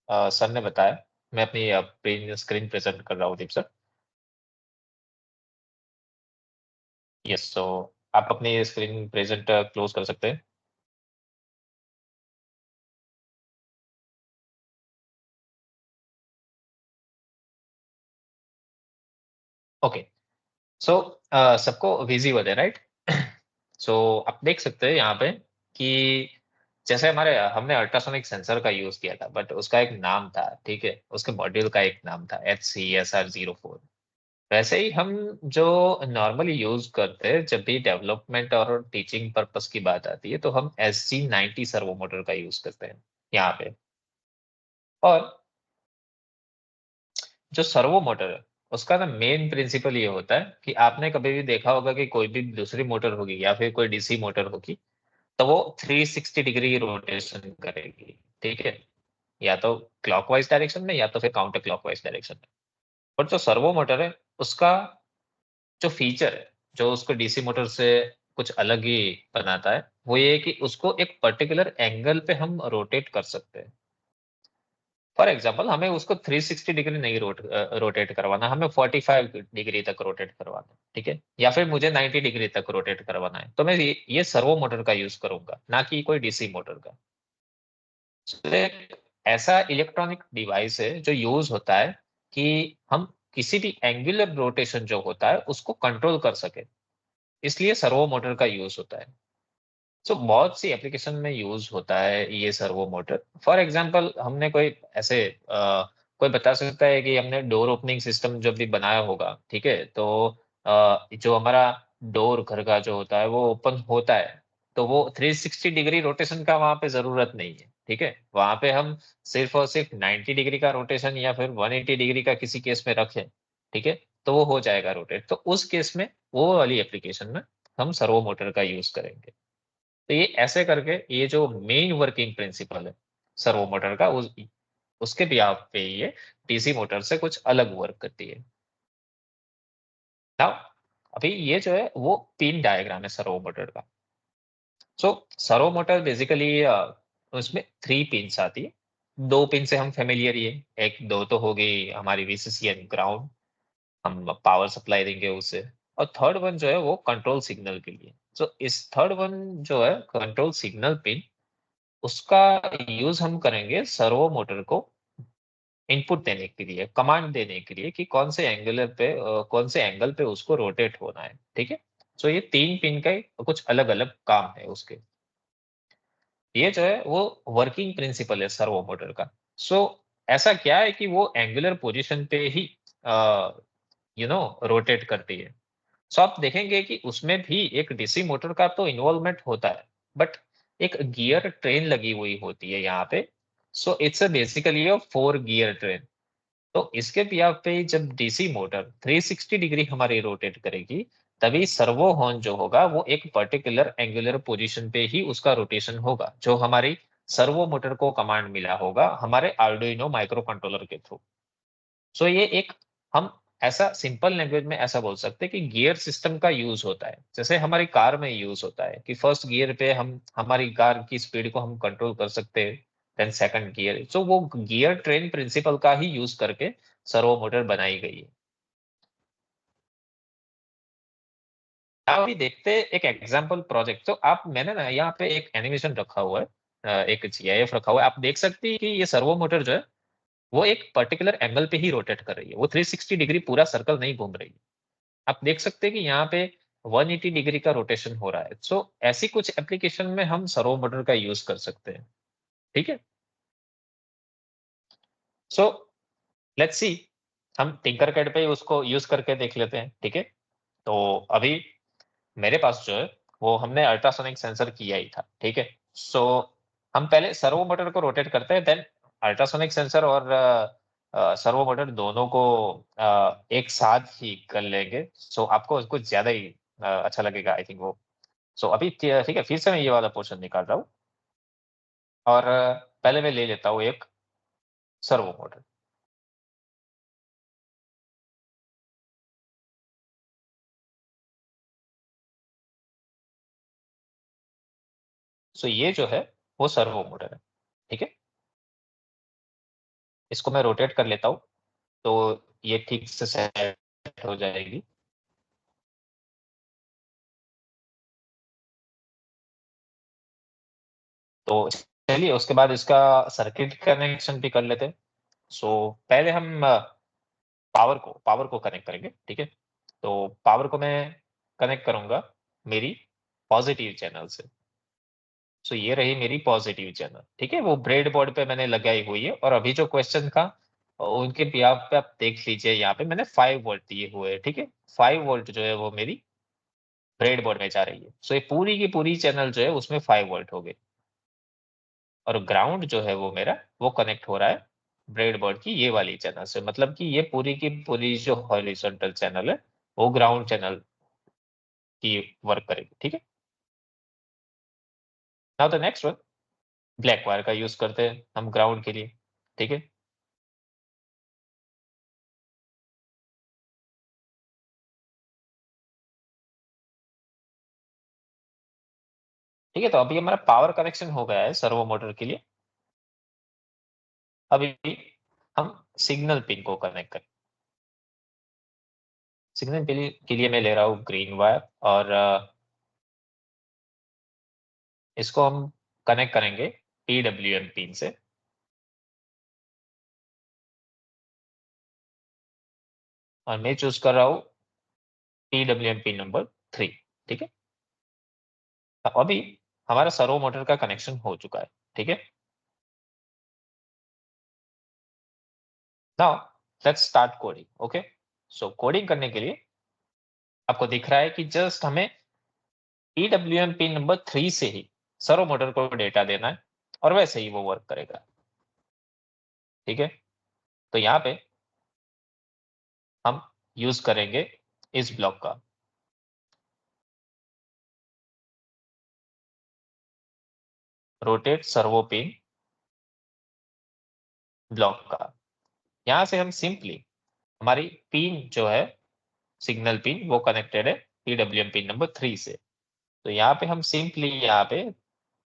सर ने बताया, मैं अपनी स्क्रीन प्रेजेंट कर रहा हूँ दीप सर। यस, सो आप अपनी स्क्रीन प्रेजेंट क्लोज कर सकते हैं। ओके, सो सबको विजिबल है, राइट? सो आप देख सकते हैं यहाँ पे कि जैसे हमने अल्ट्रासोनिक सेंसर का यूज किया था, बट उसका एक नाम था, ठीक है, उसके मॉड्यूल का एक नाम था HCSR04। वैसे ही हम जो नॉर्मली यूज करते हैं जब भी डेवलपमेंट और टीचिंग पर्पस की बात आती है, तो हम SG90 सर्वो मोटर का यूज करते हैं यहाँ पे। और जो सर्वो मोटर है उसका ना मेन प्रिंसिपल ये होता है कि आपने कभी भी देखा होगा कि कोई भी दूसरी मोटर होगी या फिर कोई DC मोटर होगी, तो वो 360 डिग्री रोटेशन करेगी, ठीक है, या तो क्लॉकवाइज डायरेक्शन में या तो फिर काउंटर क्लॉकवाइज डायरेक्शन में। और जो सर्वो मोटर है उसका जो फीचर है, जो उसको DC मोटर से कुछ अलग ही बनाता है, वो ये है कि उसको एक पर्टिकुलर एंगल पे हम रोटेट कर सकते हैं। फॉर एग्जाम्पल हमें उसको 360 डिग्री नहीं रोटेट करवाना, हमें 45 डिग्री तक रोटेट करवाना है, ठीक है, या फिर मुझे 90 डिग्री तक रोटेट करवाना है, तो मैं ये सर्वो मोटर का यूज करूंगा, ना कि कोई DC मोटर का। तो एक ऐसा इलेक्ट्रॉनिक डिवाइस है जो यूज होता है कि हम किसी भी एंगुलर रोटेशन जो होता है उसको कंट्रोल कर सके, इसलिए सर्वो मोटर का यूज होता है। सो बहुत सी एप्लीकेशन में यूज होता है ये सर्वो मोटर। फॉर एग्जांपल हमने कोई ऐसे कोई बता सकता है कि हमने डोर ओपनिंग सिस्टम जब भी बनाया होगा, ठीक है, तो जो हमारा डोर घर का जो होता है वो ओपन होता है, तो वो 360 डिग्री रोटेशन का वहां पे जरूरत नहीं है, ठीक है, वहां पे हम सिर्फ और सिर्फ 90 डिग्री का रोटेशन या फिर 180 डिग्री का किसी केस में रखें, ठीक है, तो वो हो जाएगा रोटेट। तो उस केस में वो वाली एप्लीकेशन में हम सर्वो मोटर का यूज करेंगे। तो ये ऐसे करके ये जो मेन वर्किंग प्रिंसिपल है सर्वो मोटर का, उसके बिहाफ पे ये DC मोटर से कुछ अलग वर्क करती है। नाउ अभी ये जो है वो पिन डायग्राम है सर्वो मोटर का। सो सर्वो मोटर बेसिकली उसमें 3 पिन्स आती है। 2 पिन से हम फेमिलियर ही है, एक दो तो हो गई हमारी VCC एंड ग्राउंड, हम पावर सप्लाई देंगे उसे, और थर्ड वन जो है वो कंट्रोल सिग्नल के लिए। सो इस थर्ड वन जो है कंट्रोल सिग्नल पिन, उसका यूज हम करेंगे सर्वो मोटर को इनपुट देने के लिए, कमांड देने के लिए कि कौन से एंगल पे उसको रोटेट होना है, ठीक है। सो ये 3 पिन का कुछ अलग अलग काम है उसके। ये जो है वो वर्किंग प्रिंसिपल है सर्वो मोटर का। सो ऐसा क्या है कि वो एंगुलर पोजीशन पे ही रोटेट करती है। सो आप देखेंगे कि उसमें भी एक DC मोटर का तो इन्वॉल्वमेंट होता है, बट एक गियर ट्रेन लगी हुई होती है यहाँ पे। So it's basically a 4 gear train. तो इसके बिहाफ पे जब DC मोटर 360 डिग्री हमारी रोटेट करेगी, तभी सर्वो हॉर्न जो होगा वो एक पर्टिकुलर एंगुलर पोजीशन पे ही उसका रोटेशन होगा, जो हमारी सर्वो मोटर को कमांड मिला होगा हमारे आर्डुइनो माइक्रो कंट्रोलर के थ्रू। सो ये एक हम ऐसा सिंपल लैंग्वेज में ऐसा बोल सकते हैं कि गियर सिस्टम का यूज होता है, जैसे हमारी कार में यूज होता है कि फर्स्ट गियर पे हम हमारी कार की स्पीड को हम कंट्रोल कर सकते हैं, देन सेकंड गियर। सो वो गियर ट्रेन प्रिंसिपल का ही यूज करके सर्वो मोटर बनाई गई है। अभी देखते हैं एक एग्जांपल प्रोजेक्ट। तो आप मैंने ना यहाँ पे एक एनिमेशन रखा हुआ है, एक GIF रखा हुआ है। आप देख सकते हैं कि ये सर्वो मोटर जो है वो एक पर्टिकुलर एंगल पे ही रोटेट कर रही है, वो 360 डिग्री पूरा सर्कल नहीं घूम रही है। आप देख सकते हैं कि यहाँ पे 180 डिग्री का रोटेशन हो रहा है। सो ऐसी कुछ एप्लीकेशन में हम सर्वो मोटर का यूज कर सकते हैं, ठीक है। सो लेट्स सी, हम टिंकरकैड पे उसको यूज करके देख लेते हैं, ठीक है। तो अभी मेरे पास जो है वो हमने अल्ट्रासोनिक सेंसर किया ही था, ठीक है। सो हम पहले सर्वो मोटर को रोटेट करते हैं, देन अल्ट्रासोनिक सेंसर और सर्वो मोटर दोनों को एक साथ ही कर लेंगे। सो आपको कुछ ज्यादा ही अच्छा लगेगा आई थिंक वो। सो अभी ठीक है, फिर से मैं ये वाला पोर्शन निकाल रहा हूँ और पहले मैं ले लेता हूँ एक सर्वो मोटर। सो ये जो है वो सर्वो मोटर है, ठीक है। इसको मैं रोटेट कर लेता हूँ तो ये ठीक से सेट हो जाएगी। तो चलिए उसके बाद इसका सर्किट कनेक्शन भी कर लेते हैं। सो पहले हम पावर को कनेक्ट करेंगे, ठीक है। तो पावर को मैं कनेक्ट करूंगा मेरी पॉजिटिव चैनल से। सो ये रही मेरी पॉजिटिव चैनल, ठीक है, वो ब्रेड बोर्ड पे मैंने लगाई हुई है। और अभी जो क्वेश्चन था उनके यहाँ पे आप देख लीजिए, यहाँ पे मैंने 5 वोल्ट दिए हुए हैं, ठीक है। 5 वोल्ट जो है वो मेरी ब्रेड बोर्ड में जा रही है। सो ये पूरी की पूरी चैनल जो है उसमें 5 वोल्ट हो गई, और ग्राउंड जो है वो मेरा वो कनेक्ट हो रहा है ब्रेड बोर्ड की ये वाली चैनल से। मतलब कि ये पूरी की पूरी जो हॉरिजॉन्टल चैनल है वो ग्राउंड चैनल की वर्क करेगी, ठीक है। Now the next one, black wire का यूज करते हैं हम ग्राउंड के लिए, ठीक है। ठीक है, तो अभी हमारा पावर कनेक्शन हो गया है सर्वो मोटर के लिए। अभी हम सिग्नल पिन को कनेक्ट करें। सिग्नल पिन के लिए मैं ले रहा हूँ ग्रीन वायर, और इसको हम कनेक्ट करेंगे PWM पिन से। और मैं चूज कर रहा हूँ PWM पिन नंबर 3, ठीक है। अभी हमारा सर्वो मोटर का कनेक्शन हो चुका है, ठीक है। Now let's start coding. Okay, so coding करने के लिए आपको दिख रहा है कि जस्ट हमें PWM पिन नंबर 3 से ही सर्वो मोटर को डेटा देना है, और वैसे ही वो वर्क करेगा, ठीक है। तो यहाँ पे हम यूज करेंगे इस ब्लॉक का, रोटेट सर्वो पिन ब्लॉक का। यहाँ से हम सिंपली हमारी पिन जो है सिग्नल पिन वो कनेक्टेड है PWM पिन नंबर 3 से। तो यहाँ पे हम सिंपली यहाँ पे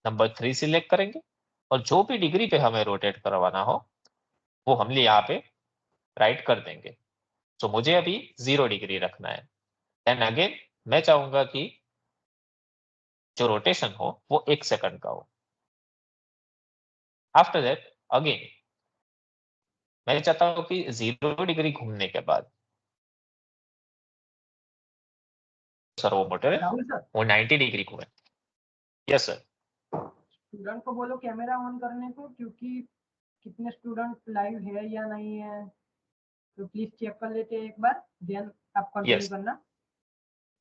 नंबर 3 सिलेक्ट करेंगे, और जो भी डिग्री पे हमें रोटेट करवाना हो वो हम यहाँ पे राइट कर देंगे। तो मुझे अभी 0 डिग्री रखना है। देन अगेन मैं चाहूंगा कि जो रोटेशन हो वो 1 सेकंड का हो। आफ्टर दैट अगेन मैं चाहता हूँ कि 0 डिग्री घूमने के बाद सर्वो मोटर है राहुल सर, वो 90 डिग्री घूमे। Yes sir. स्टूडेंट को बोलो कैमरा ऑन करने को, क्योंकि कितने स्टूडेंट लाइव है या नहीं है, तो प्लीज चेक कर लेते हैं एक बार, देन आप कंटिन्यू यस करना।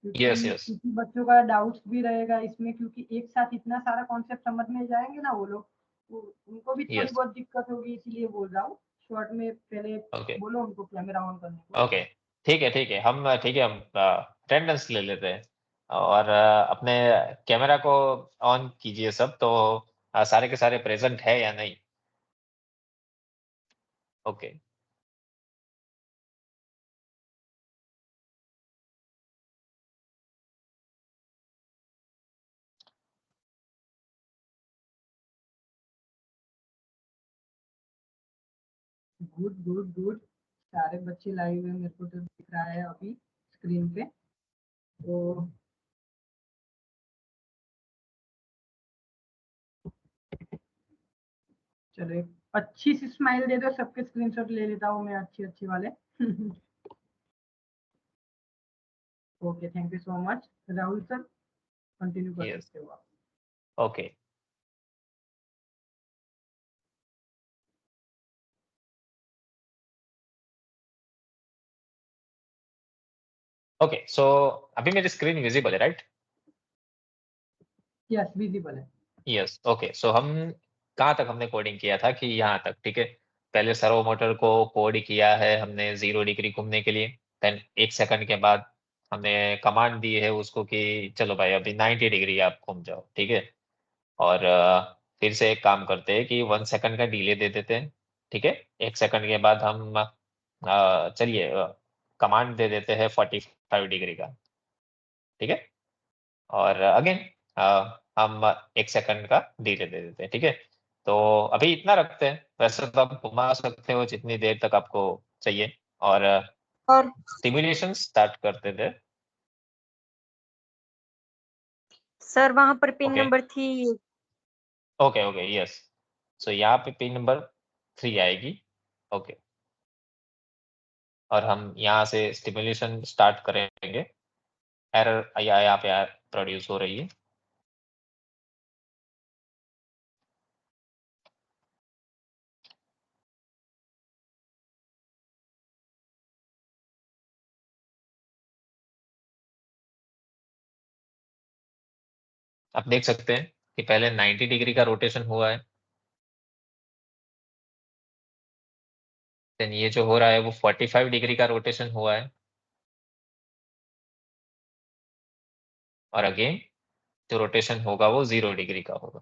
यस क्योंकि यस किसी बच्चों का डाउट्स भी रहेगा इसमें, क्योंकि एक साथ इतना सारा कॉन्सेप्ट समझ में जाएंगे ना वो लोग, तो उनको भी थोड़ी यस बहुत दिक्कत होगी, इसीलिए बोल रहा हूँ। शॉर्ट में पहले ओके बोलो उनको कैमरा ऑन करने को। ओके, ठीक है ठीक है, हम अटेंडेंस ले लेते हैं, और अपने कैमरा को ऑन कीजिए सब, तो सारे के सारे प्रेजेंट है या नहीं। ओके गुड गुड गुड, सारे बच्चे लाइव है, मेरे को तो दिख रहा है अभी स्क्रीन पे। तो चलो एक अच्छी सी स्माइल दे दो, सबके स्क्रीनशॉट ले लेता हूँ मैं, अच्छी अच्छी वाले। Okay, thank you so much. Rahul sir continue कर यस सकते हो आप। ओके। ओके सो अभी मेरी स्क्रीन विजिबल है, राइट? यस, विजिबल है। यस ओके, सो हम कहाँ तक हमने कोडिंग किया था कि यहाँ तक, ठीक है। पहले सर्वो मोटर को कोड किया है हमने 0 डिग्री घूमने के लिए। देन 1 सेकंड के बाद हमने कमांड दी है उसको कि चलो भाई अभी 90 डिग्री आप घूम जाओ, ठीक है। और फिर से एक काम करते हैं कि 1 सेकंड का डिले दे देते हैं, ठीक है। 1 सेकंड के बाद हम चलिए कमांड दे देते हैं 45 डिग्री का, ठीक है। और अगेन हम 1 सेकंड का डिले दे देते हैं, ठीक है। तो अभी इतना रखते हैं, वैसे तो आप घुमा सकते हो जितनी देर तक आपको चाहिए। और और सिमुलेशन स्टार्ट करते थे। सर वहां पर pin okay number 3 okay okay yes, so यहाँ पे पिन नंबर 3 आएगी। ओके और हम यहाँ से स्टिमुलेशन स्टार्ट करेंगे। एरर यहाँ पे प्रोड्यूस हो रही है। आप देख सकते हैं कि पहले 90 डिग्री का रोटेशन हुआ है, देन ये जो हो रहा है वो 45 डिग्री का रोटेशन हुआ है, और अगेन जो रोटेशन होगा वो 0 डिग्री का होगा।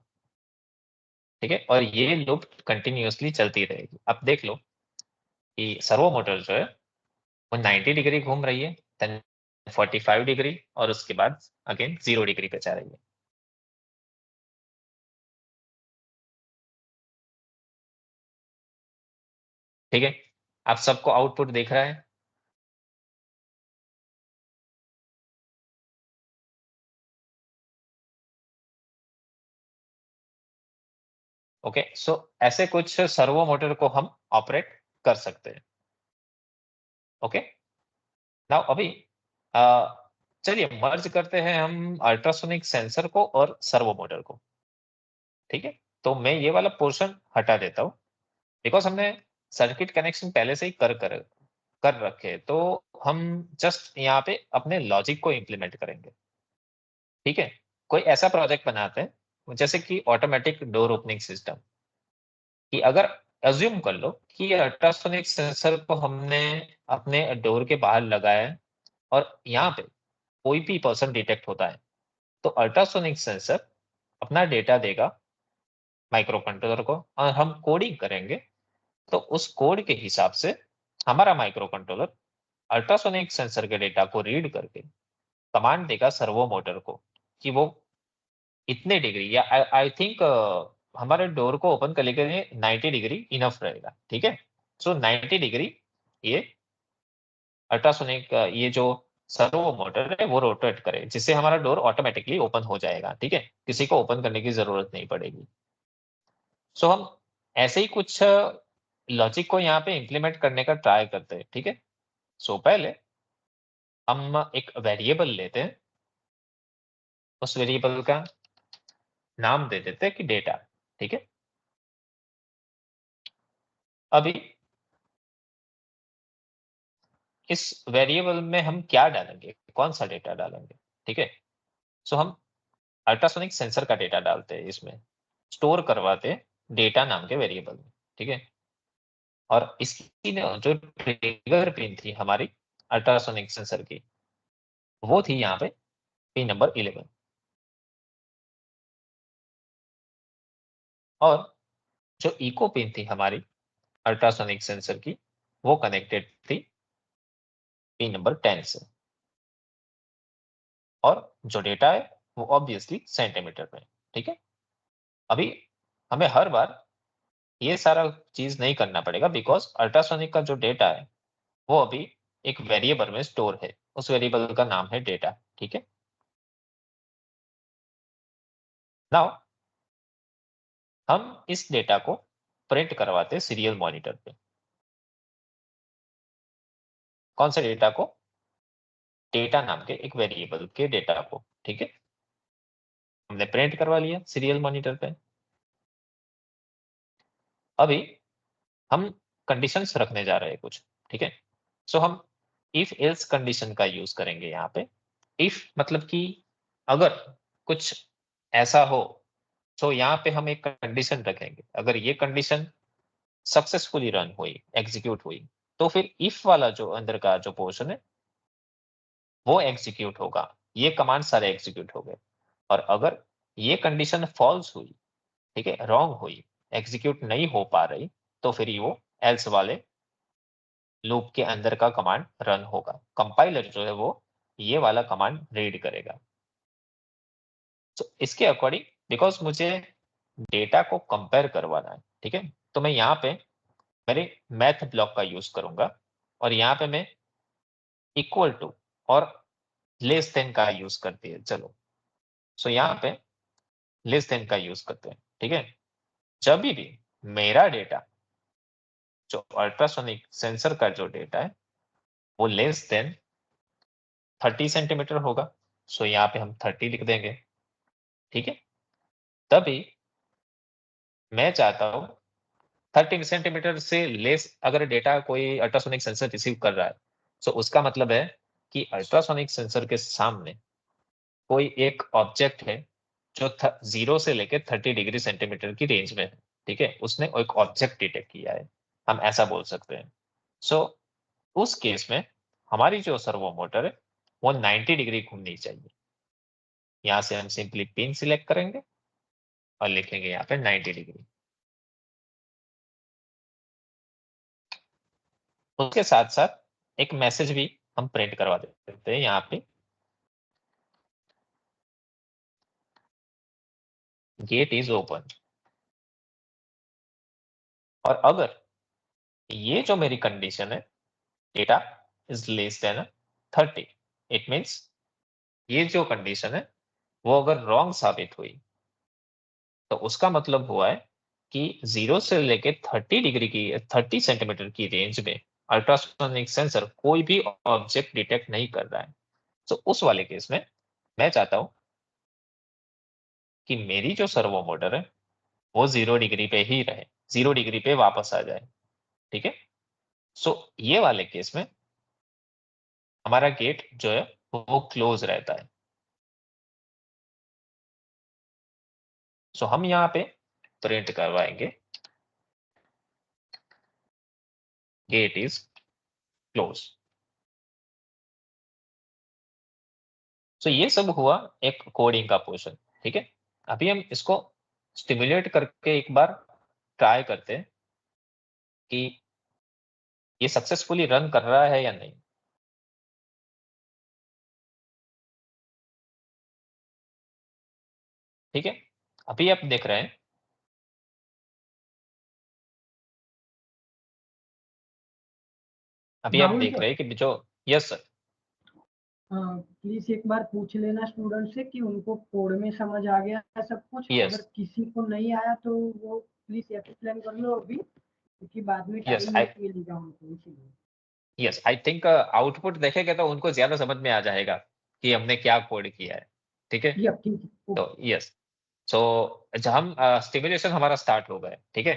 ठीक है, और ये लूप कंटिन्यूअसली चलती रहेगी। अब देख लो कि सर्वो मोटर जो है वो 90 डिग्री घूम रही है, देन 45 डिग्री, और उसके बाद अगेन 0 डिग्री पे जा रही है। ठीक है, आप सबको आउटपुट दिख रहा है? ओके, सो ऐसे कुछ सर्वो मोटर को हम ऑपरेट कर सकते हैं। ओके, नाउ अभी चलिए मर्ज करते हैं हम अल्ट्रासोनिक सेंसर को और सर्वो मोटर को। ठीक है, तो मैं ये वाला पोर्शन हटा देता हूँ, बिकॉज हमने सर्किट कनेक्शन पहले से ही कर रखे, तो हम जस्ट यहाँ पे अपने लॉजिक को इम्प्लीमेंट करेंगे। ठीक है, कोई ऐसा प्रोजेक्ट बनाते हैं जैसे कि ऑटोमेटिक डोर ओपनिंग सिस्टम, कि अगर अज्यूम कर लो कि अल्ट्रासोनिक सेंसर को हमने अपने डोर के बाहर लगाया है और यहाँ पे कोई भी पर्सन डिटेक्ट होता है, तो अल्ट्रासोनिक सेंसर अपना डेटा देगा माइक्रो कंट्रोलर को, और हम कोडिंग करेंगे, तो उस कोड के हिसाब से हमारा माइक्रो कंट्रोलर अल्ट्रासोनिक सेंसर के डेटा को रीड करके कमांड देगा सर्वो मोटर को कि वो इतने डिग्री, या आई थिंक हमारे डोर को ओपन करने के लिए 90 डिग्री इनफ रहेगा। ठीक है, सो 90 डिग्री ये अल्ट्रासोनिक ये जो सर्वो मोटर है वो रोटेट करे, जिससे हमारा डोर ऑटोमेटिकली ओपन हो जाएगा। ठीक है, किसी को ओपन करने की जरूरत नहीं पड़ेगी। सो हम ऐसे ही कुछ लॉजिक को यहाँ पे इंप्लीमेंट करने का ट्राई करते हैं। ठीक है, सो पहले हम एक वेरिएबल लेते हैं, उस वेरिएबल का नाम दे देते हैं कि डेटा। ठीक है, अभी इस वेरिएबल में हम क्या डालेंगे, कौन सा डेटा डालेंगे? ठीक है, सो हम अल्ट्रासोनिक सेंसर का डेटा डालते हैं, इसमें स्टोर करवाते हैं डेटा नाम के वेरिएबल में। ठीक है, और इसकी जो ट्रिगर पिन थी हमारी अल्ट्रासोनिक सेंसर की, वो थी यहाँ पे पिन नंबर 11, और जो इको पिन थी हमारी अल्ट्रासोनिक सेंसर की, वो कनेक्टेड थी पिन नंबर 10 से, और जो डेटा है वो ऑब्वियसली सेंटीमीटर में। ठीक है, अभी हमें हर बार ये सारा चीज नहीं करना पड़ेगा, बिकॉज अल्ट्रासोनिक का जो डेटा है वो अभी एक वेरिएबल में स्टोर है, उस वेरिएबल का नाम है डेटा। ठीक है, नाउ हम इस डेटा को प्रिंट करवाते हैं सीरियल मॉनिटर पे। कौन से डेटा को? डेटा नाम के एक वेरिएबल के डेटा को। ठीक है, हमने प्रिंट करवा लिया सीरियल मॉनिटर पे। अभी हम कंडीशंस रखने जा रहे हैं कुछ। ठीक है, सो हम इफ एल्स कंडीशन का यूज करेंगे यहाँ पे। इफ मतलब कि अगर कुछ ऐसा हो, तो यहाँ पे हम एक कंडीशन रखेंगे, अगर ये कंडीशन सक्सेसफुली रन हुई, एग्जीक्यूट हुई, तो फिर इफ वाला जो अंदर का जो पोर्शन है वो एग्जीक्यूट होगा, ये कमांड सारे एग्जीक्यूट हो गए। और अगर ये कंडीशन फॉल्स हुई, ठीक है, रॉन्ग हुई, एग्जीक्यूट नहीं हो पा रही, तो फिर वो एल्स वाले लूप के अंदर का कमांड रन होगा। कंपाइलर जो है वो ये वाला कमांड रीड करेगा। तो इसके अकॉर्डिंग, बिकॉज मुझे डेटा को कंपेयर करवाना है, ठीक है, तो मैं यहाँ पे मेरे मैथ ब्लॉक का यूज करूंगा, और यहाँ पे मैं इक्वल टू और लेस देन का यूज करती है। चलो, सो यहाँ पे लेस देन का यूज करते हैं। ठीक है, जब भी मेरा डेटा, जो अल्ट्रासोनिक सेंसर का जो डेटा है वो लेस देन 30 सेंटीमीटर होगा। सो यहाँ पे हम 30 लिख देंगे, ठीक है। तभी मैं चाहता हूँ 30 सेंटीमीटर से लेस अगर डेटा कोई अल्ट्रासोनिक सेंसर रिसीव कर रहा है, तो उसका मतलब है कि अल्ट्रासोनिक सेंसर के सामने कोई एक ऑब्जेक्ट है जो 0 से लेकर 30 डिग्री सेंटीमीटर की रेंज में है, ठीक है। उसने एक ऑब्जेक्ट डिटेक्ट किया है, हम ऐसा बोल सकते हैं। सो उस केस में हमारी जो सर्वो मोटर है वो 90 डिग्री घूमनी चाहिए। यहाँ से हम सिंपली पिन सिलेक्ट करेंगे और लिखेंगे यहाँ पे 90 डिग्री। उसके साथ साथ एक मैसेज भी हम प्रिंट करवा देते हैं यहाँ पे, गेट इज ओपन। और अगर ये जो मेरी कंडीशन है, data is less than 30, it means ये जो कंडीशन है वो अगर रॉन्ग साबित हुई तो उसका मतलब हुआ है कि 0 से लेके 30 डिग्री की 30 सेंटीमीटर की रेंज में अल्ट्रासोनिक सेंसर कोई भी ऑब्जेक्ट डिटेक्ट नहीं कर रहा है। तो उस वाले केस में मैं चाहता हूं कि मेरी जो सर्वो मोटर है वो 0 डिग्री पे ही रहे, 0 डिग्री पे वापस आ जाए, ठीक है। सो ये वाले केस में हमारा गेट जो है वो क्लोज रहता है। सो हम यहाँ पे प्रिंट करवाएंगे गेट इज क्लोज। सो ये सब हुआ एक कोडिंग का पोर्शन, ठीक है। अभी हम इसको स्टिमुलेट करके एक बार ट्राई करते हैं कि ये सक्सेसफुली रन कर रहा है या नहीं। ठीक है, अभी आप देख रहे हैं, अभी आप राहुल देख सर, रहे हैं कि जो यस सर, प्लीज एक बार पूछ लेना स्टूडेंट से कि उनको कोड में समझ आ गया है सब कुछ। Yes. अगर किसी को नहीं आया तो वो प्लीज एक्सप्लेन कर लो अभी, क्योंकि बाद में Yes, टाइम नहीं मिलेगा उनको, इसीलिए। यस आई थिंक आउटपुट देखेंगे तो उनको ज्यादा समझ में आ जाएगा कि हमने क्या कोड किया है, ठीक है। या ठीक है, तो यस, सो जब हम स्टिमुलेशन हमारा स्टार्ट हो गया, ठीक है।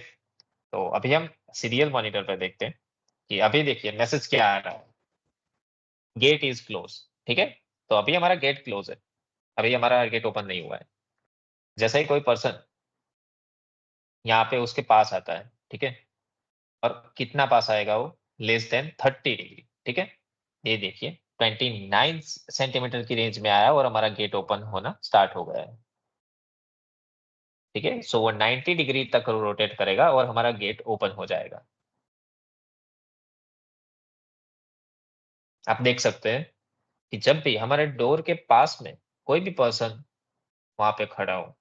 तो अभी हम सीरियल मॉनिटर पर देखते हैं कि अभी देखिए मैसेज क्या आ रहा है, गेट इज क्लोज, ठीक है। तो अभी हमारा गेट क्लोज है, अभी हमारा गेट ओपन नहीं हुआ है। जैसे ही कोई पर्सन यहाँ पे उसके पास आता है, ठीक है, और कितना पास आएगा वो, लेस देन 30 डिग्री, ठीक है। ये देखिए 29 सेंटीमीटर की रेंज में आया और हमारा गेट ओपन होना स्टार्ट हो गया है, ठीक है। सो वो 90 डिग्री तक रोटेट करेगा और हमारा गेट ओपन हो जाएगा। आप देख सकते हैं कि जब भी हमारे डोर के पास में कोई भी पर्सन वहां पे खड़ा हो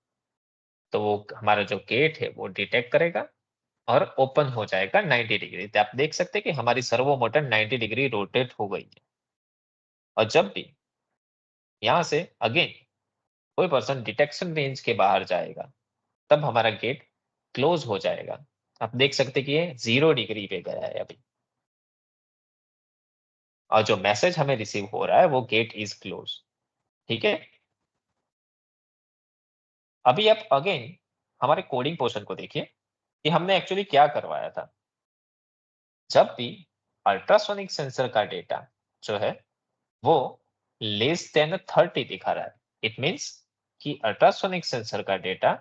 तो वो हमारा जो गेट है वो डिटेक्ट करेगा और ओपन हो जाएगा 90 डिग्री। तो आप देख सकते हैं कि हमारी सर्वो मोटर 90 डिग्री रोटेट हो गई है। और जब भी यहाँ से अगेन कोई पर्सन डिटेक्शन रेंज के बाहर जाएगा तब हमारा गेट क्लोज हो जाएगा। आप देख सकते हैं कि ये 0 डिग्री पे गया है अभी, और जो मैसेज हमें रिसीव हो रहा है वो गेट इज क्लोज, ठीक है। अभी आप अगेन हमारे कोडिंग पोर्शन को देखिए कि हमने एक्चुअली क्या करवाया था। जब भी अल्ट्रासोनिक सेंसर का डेटा जो है वो लेस देन 30 दिखा रहा है, इट मींस कि अल्ट्रासोनिक सेंसर का डेटा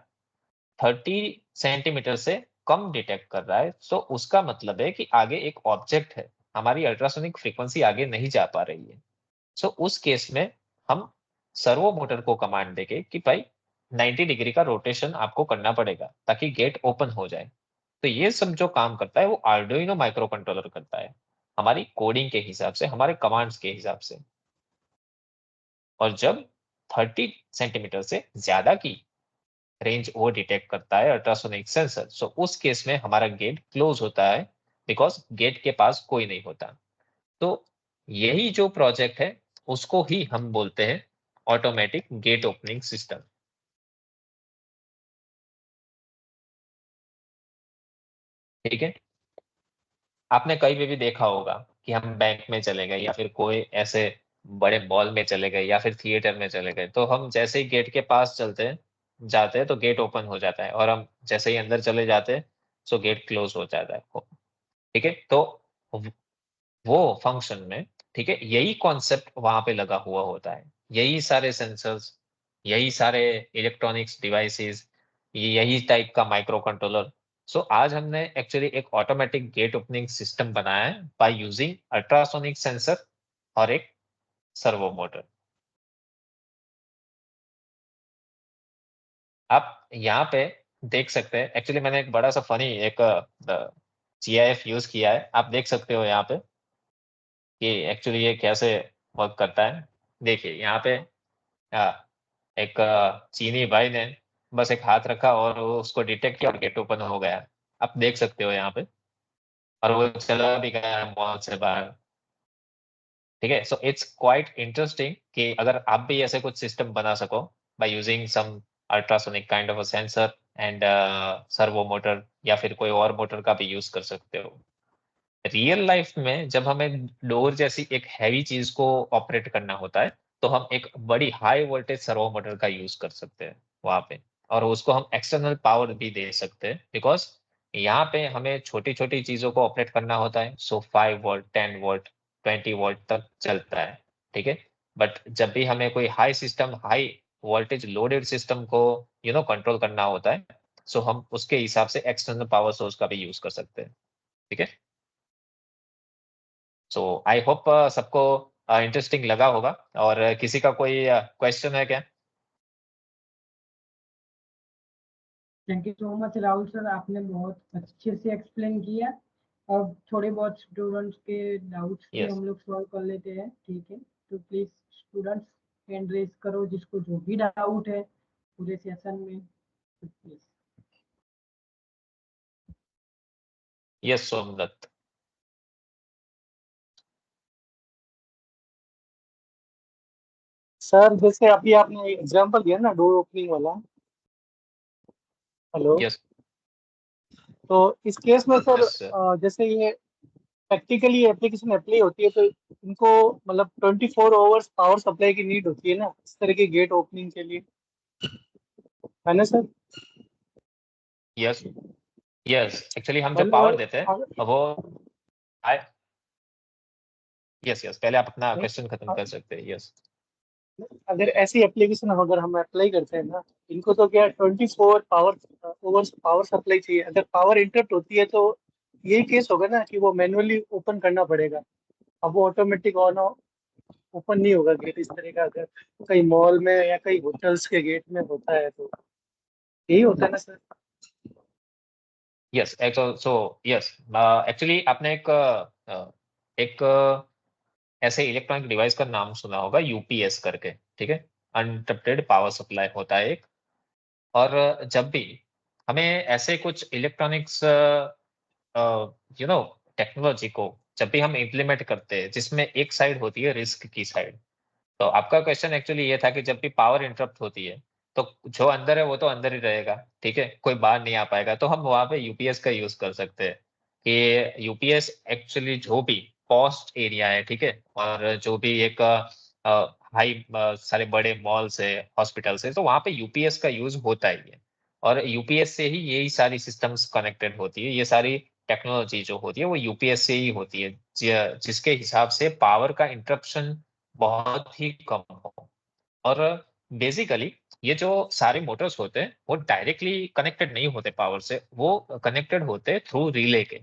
30 सेंटीमीटर से कम डिटेक्ट कर रहा है। तो उसका मतलब है कि आगे एक ऑब्जेक्ट है, हमारी अल्ट्रासोनिक फ्रीक्वेंसी आगे नहीं जा पा रही है। सो उस केस में हम सर्वो मोटर को कमांड देके कि भाई 90 डिग्री का रोटेशन आपको करना पड़ेगा ताकि गेट ओपन हो जाए। तो ये सब जो काम करता है वो आर्डुइनो माइक्रो कंट्रोलर करता है, हमारी कोडिंग के हिसाब से, हमारे कमांड्स के हिसाब से। और जब 30 सेंटीमीटर से ज्यादा की रेंज वो डिटेक्ट करता है अल्ट्रासोनिक सेंसर, सो उस केस में हमारा गेट क्लोज होता है बिकॉज गेट के पास कोई नहीं होता। तो यही जो प्रोजेक्ट है उसको ही हम बोलते हैं ऑटोमेटिक गेट ओपनिंग सिस्टम, ठीक है। आपने कहीं पे भी देखा होगा कि हम बैंक में चले गए या फिर कोई ऐसे बड़े मॉल में चले गए या फिर थिएटर में चले गए, तो हम जैसे ही गेट के पास जाते हैं तो गेट ओपन हो जाता है और हम जैसे ही अंदर चले जाते हैं सो गेट क्लोज हो जाता है। ठीक है, तो वो फंक्शन में, ठीक है, यही कॉन्सेप्ट वहां पे लगा हुआ होता है, यही सारे सेंसर्स, यही सारे इलेक्ट्रॉनिक्स डिवाइसेस, यही टाइप का माइक्रो कंट्रोलर। सो आज हमने एक्चुअली एक ऑटोमेटिक गेट ओपनिंग सिस्टम बनाया है बाय यूजिंग अल्ट्रासोनिक सेंसर और एक सर्वो मोटर। आप यहाँ पे देख सकते हैं, एक्चुअली मैंने एक बड़ा सा फनी एक GIF यूज किया है, आप देख सकते हो यहाँ पे कि एक्चुअली ये कैसे वर्क करता है। देखिए यहाँ पे एक चीनी भाई ने बस एक हाथ रखा और वो उसको डिटेक्ट किया और गेट ओपन हो गया। आप देख सकते हो यहाँ पे, और वो चला भी गया मॉल से बाहर। ठीक है, सो इट्स क्वाइट इंटरेस्टिंग कि अगर आप भी ऐसे कुछ सिस्टम बना सको by using some ultrasonic kind of a sensor and servo motor, या फिर कोई और मोटर का भी यूज कर सकते हो। रियल लाइफ में जब हमें डोर जैसी एक हैवी चीज को ऑपरेट करना होता है, तो हम एक बड़ी हाई वोल्टेज सर्वो मोटर का यूज कर सकते हैं वहां पे, और उसको हम एक्सटर्नल पावर भी दे सकते हैं, बिकॉज यहाँ पे हमें छोटी छोटी चीजों को ऑपरेट करना होता है। सो 5 वोल्ट, 10 वोल्ट, 20 वोल्ट तक चलता है। ठीक है, बट जब भी हमें कोई high system, high voltage loaded system को कंट्रोल करना होता है, सो हम उसके हिसाब से एक्सटर्नल पावर सोर्स का भी यूज कर सकते हैं। ठीक है, सो आई होप सबको इंटरेस्टिंग लगा होगा। और किसी का कोई क्वेश्चन है क्या? Thank you so much Rahul sir, आपने बहुत अच्छे से एक्सप्लेन किया। अब थोड़े बहुत स्टूडेंट्स के डाउट्स भी Yes. हम लोग सॉल्व कर लेते हैं, ठीक है? तो प्लीज स्टूडेंट्स हैंड रेज करो जिसको जो भी डाउट है पूरे सेशन में, तो प्लीज। यस सोमदत्त। सर जैसे अभी आपने एग्जांपल दिया ना डोर ओपनिंग वाला, हेलो, यस तो इस केस में सर यस सर। जैसे ये प्रैक्टिकली एप्लीकेशन अप्लाई होती है तो इनको मतलब 24 आवर्स पावर सप्लाई की नीड होती है ना इस तरह के गेट ओपनिंग के लिए, है ना सर? यस यस, एक्चुअली हम जो मतलब पावर देते हैं वो यस यस, पहले आप अपना क्वेश्चन खत्म कर सकते हैं। यस अगर ऐसी एप्लीकेशन अगर हम अप्लाई करते हैं ना, इनको तो क्या 24 पावर सप्लाई चाहिए। अगर पावर इंटरप्ट होती है तो यही केस होगा ना कि वो मैन्युअली ओपन करना पड़ेगा, अब वो ऑटोमेटिक ऑन ओपन नहीं होगा गेट इस तरह का। अगर कहीं मॉल में या कहीं होटल्स के गेट में होता है तो यही होता है ना sir? Yes, so yes, actually आपने एक ऐसे इलेक्ट्रॉनिक डिवाइस का नाम सुना होगा, यूपीएस करके। ठीक है, अनइंटरप्टेड पावर सप्लाई होता है एक। और जब भी हमें ऐसे कुछ इलेक्ट्रॉनिक्स टेक्नोलॉजी को जब भी हम इम्प्लीमेंट करते हैं जिसमें एक साइड होती है रिस्क की साइड, तो आपका क्वेश्चन एक्चुअली ये था कि जब भी पावर इंटरप्ट होती है तो जो अंदर है वो तो अंदर ही रहेगा। ठीक है, कोई बाहर नहीं आ पाएगा, तो हम वहां पे यूपीएस का यूज कर सकते हैं कि यूपीएस एक्चुअली जो भी कॉस्ट एरिया है, ठीक है, और जो भी एक हाई सारे बड़े मॉल्स है, हॉस्पिटल्स है, तो वहां पे यूपीएस का यूज होता ही है। और यूपीएस से ही यही सारी सिस्टम्स कनेक्टेड होती है, ये सारी टेक्नोलॉजी जो होती है वो यूपीएस से ही होती है, जिसके हिसाब से पावर का इंटरप्शन बहुत ही कम हो। और बेसिकली ये जो सारे मोटर्स होते हैं वो डायरेक्टली कनेक्टेड नहीं होते पावर से, वो कनेक्टेड होते थ्रू रिले के।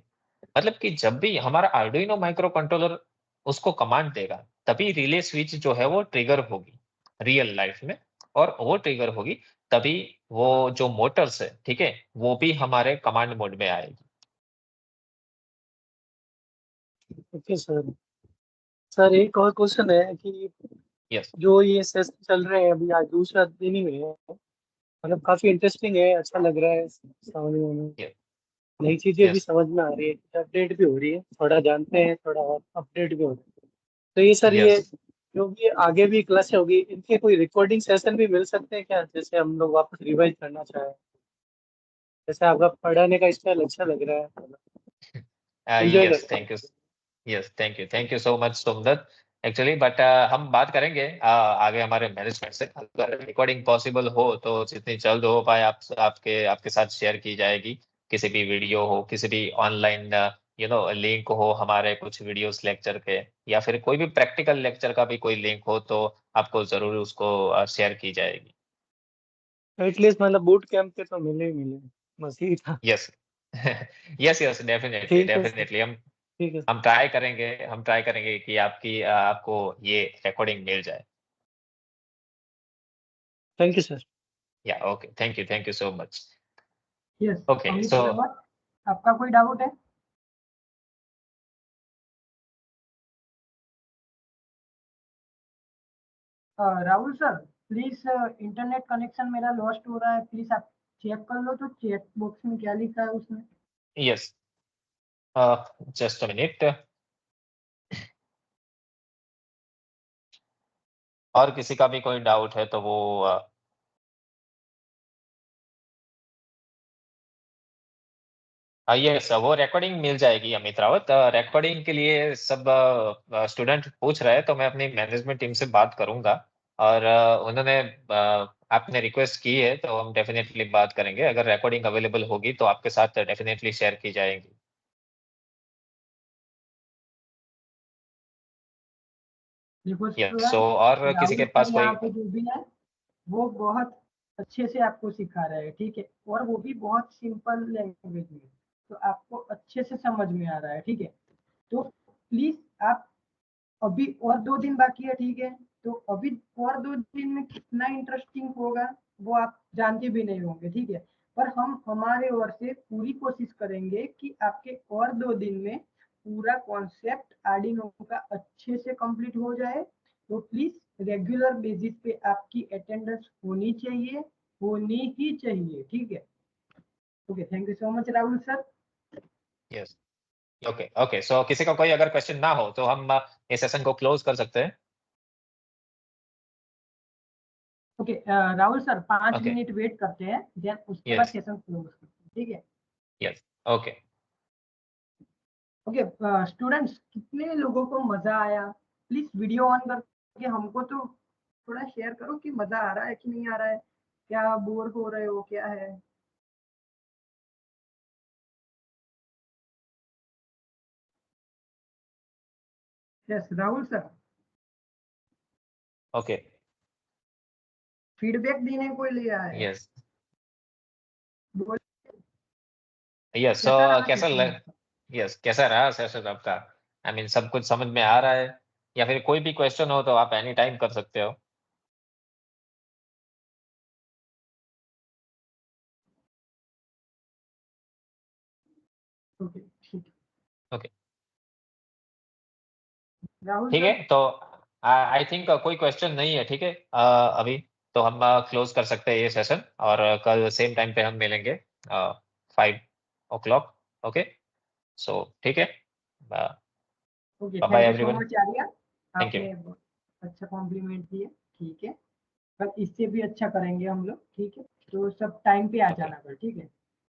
मतलब कि जब भी हमारा आर्डुइनो माइक्रो कंट्रोलर उसको कमांड देगा, तभी रिले स्विच जो है वो ट्रिगर होगी रियल लाइफ में, और वो ट्रिगर होगी तभी वो जो मोटर्स है, ठीक है, वो भी हमारे कमांड मोड में आएगी। Okay sir. सर एक और क्वेश्चन है कि यस जो ये सेशन चल रहे हैं अभी, आज दूसरा दिन ही में है, मतलब काफी इंटरेस्टिंग है, अच्छा लग रहा है समझने में, यस नई चीजें भी यस समझ में आ रही है, अपडेट भी हो रही है, थोड़ा जानते हैं, थोड़ा और अपडेट भी हो रहा है। तो ये सर ये यस जो भी आगे भी क्लासें होगी इनके कोई रिकॉर्डिंग सेशन भी मिल सकते हैं क्या, जैसे हम लोग वापस रिवाइज करना चाहें? जैसे आपका पढ़ाने का स्टाइल अच्छा लग रहा है, एंजॉय यस, करते हैं। Thank you. Yes, thank you so much Somdutt. Actually but हम बात करेंगे आगे हमारे मैनेजमेंट से, अगर रिकॉर्डिंग पॉसिबल हो तो जितनी जल्द हो पाए आपके साथ शेयर की जाएगी। किसी भी वीडियो हो, किसी भी ऑनलाइन लिंक हो हमारे कुछ वीडियोस लेक्चर के, या फिर कोई भी प्रैक्टिकल लेक्चर का भी कोई लिंक हो तो आपको जरूर उसको शेयर की जाएगी। एटलीस्ट मतलब बूट कैंप पे तो मिले ही मिले, बस यही था। यस यस डेफिनेटली ठीक है सर, डेफिनेटली ठीक है, हम ट्राई करेंगे कि आपको ये रिकॉर्डिंग मिल जाए। Thank you sir. Yeah okay, thank you so much. Yes Okay, Amit so- Verma, आपका कोई डाउट है? Rahul sir please, internet connection मेरा लॉस्ट हो रहा है, प्लीज आप चेक कर लो तो चेक बॉक्स में क्या लिखा है उसमें। Yes, just a minute. और किसी का भी कोई डाउट है तो वो यस, वो रिकॉर्डिंग मिल जाएगी अमित रावत। रिकॉर्डिंग के लिए सब स्टूडेंट पूछ रहे हैं तो मैं अपनी मैनेजमेंट टीम से बात करूंगा, और उन्होंने आपने रिक्वेस्ट की है तो हम डेफिनेटली बात करेंगे। अगर रिकॉर्डिंग अवेलेबल होगी तो आपके साथ डेफिनेटली शेयर की जाएगी। देखो यस, सो स्टूडेंट, और किसी के राहुल पास सर कोई यहाँ पे जो भी है वो बहुत अच्छे से आपको सिखा रहे हैं, ठीक है, और वो भी बहुत सिंपल लैंग्वेज में, तो आपको अच्छे से समझ में आ रहा है, ठीक है। तो प्लीज आप, अभी और 2 दिन बाकी है, ठीक है, तो अभी और 2 दिन में कितना इंटरेस्टिंग होगा वो आप जानते भी नहीं होंगे, ठीक है, पर हम हमारे ओर से पूरी कोशिश करेंगे कि आपके और 2 दिन में पूरा कॉन्सेप्ट आर्डिनो का अच्छे से कंप्लीट हो जाए। तो प्लीज रेगुलर बेसिस पे आपकी अटेंडेंस होनी चाहिए, होनी ही चाहिए, ठीक है। Okay, thank you so much Rahul sir. Yes, okay, so किसी का कोई अगर क्वेश्चन ना हो तो हम इस सेशन को क्लोज कर सकते हैं। Okay Rahul sir 5 Okay. मिनट वेट करते हैं, देन उसके बाद Yes. सेशन क्लोज करते हैं, ठीक है। Yes, okay. ओके स्टूडेंट्स, कितने लोगों को मजा आया? प्लीज वीडियो ऑन करके हमको तो थोड़ा शेयर करो कि मजा आ रहा है कि नहीं आ रहा है, क्या बोर हो रहे हो, क्या है। Yes Rahul sir, okay, feedback देने को ले आए। यस, बोल, यस, सो कैसा रहा कैसा session लग आपका? यस, कैसा रहा सेशन आपका? आई मीन सब कुछ समझ में आ रहा है, या फिर कोई भी क्वेश्चन हो तो आप एनी टाइम कर सकते हो। ओके ठीक है, ओके, राहुल ठीक सर। है, तो आई थिंक कोई क्वेश्चन नहीं है, ठीक है। अभी तो हम क्लोज कर सकते हैं ये सेशन, और कल सेम टाइम पे हम मिलेंगे 5 o'clock। ओके, सो ठीक है, okay, bye thank you so everyone. Much Arya, thank you. आपने बहुत अच्छा कॉम्प्लीमेंट दिया, ठीक है। कल इससे भी अच्छा करेंगे हम लोग, ठीक है, तो सब टाइम पे आ ओके, जाना कल, ठीक है।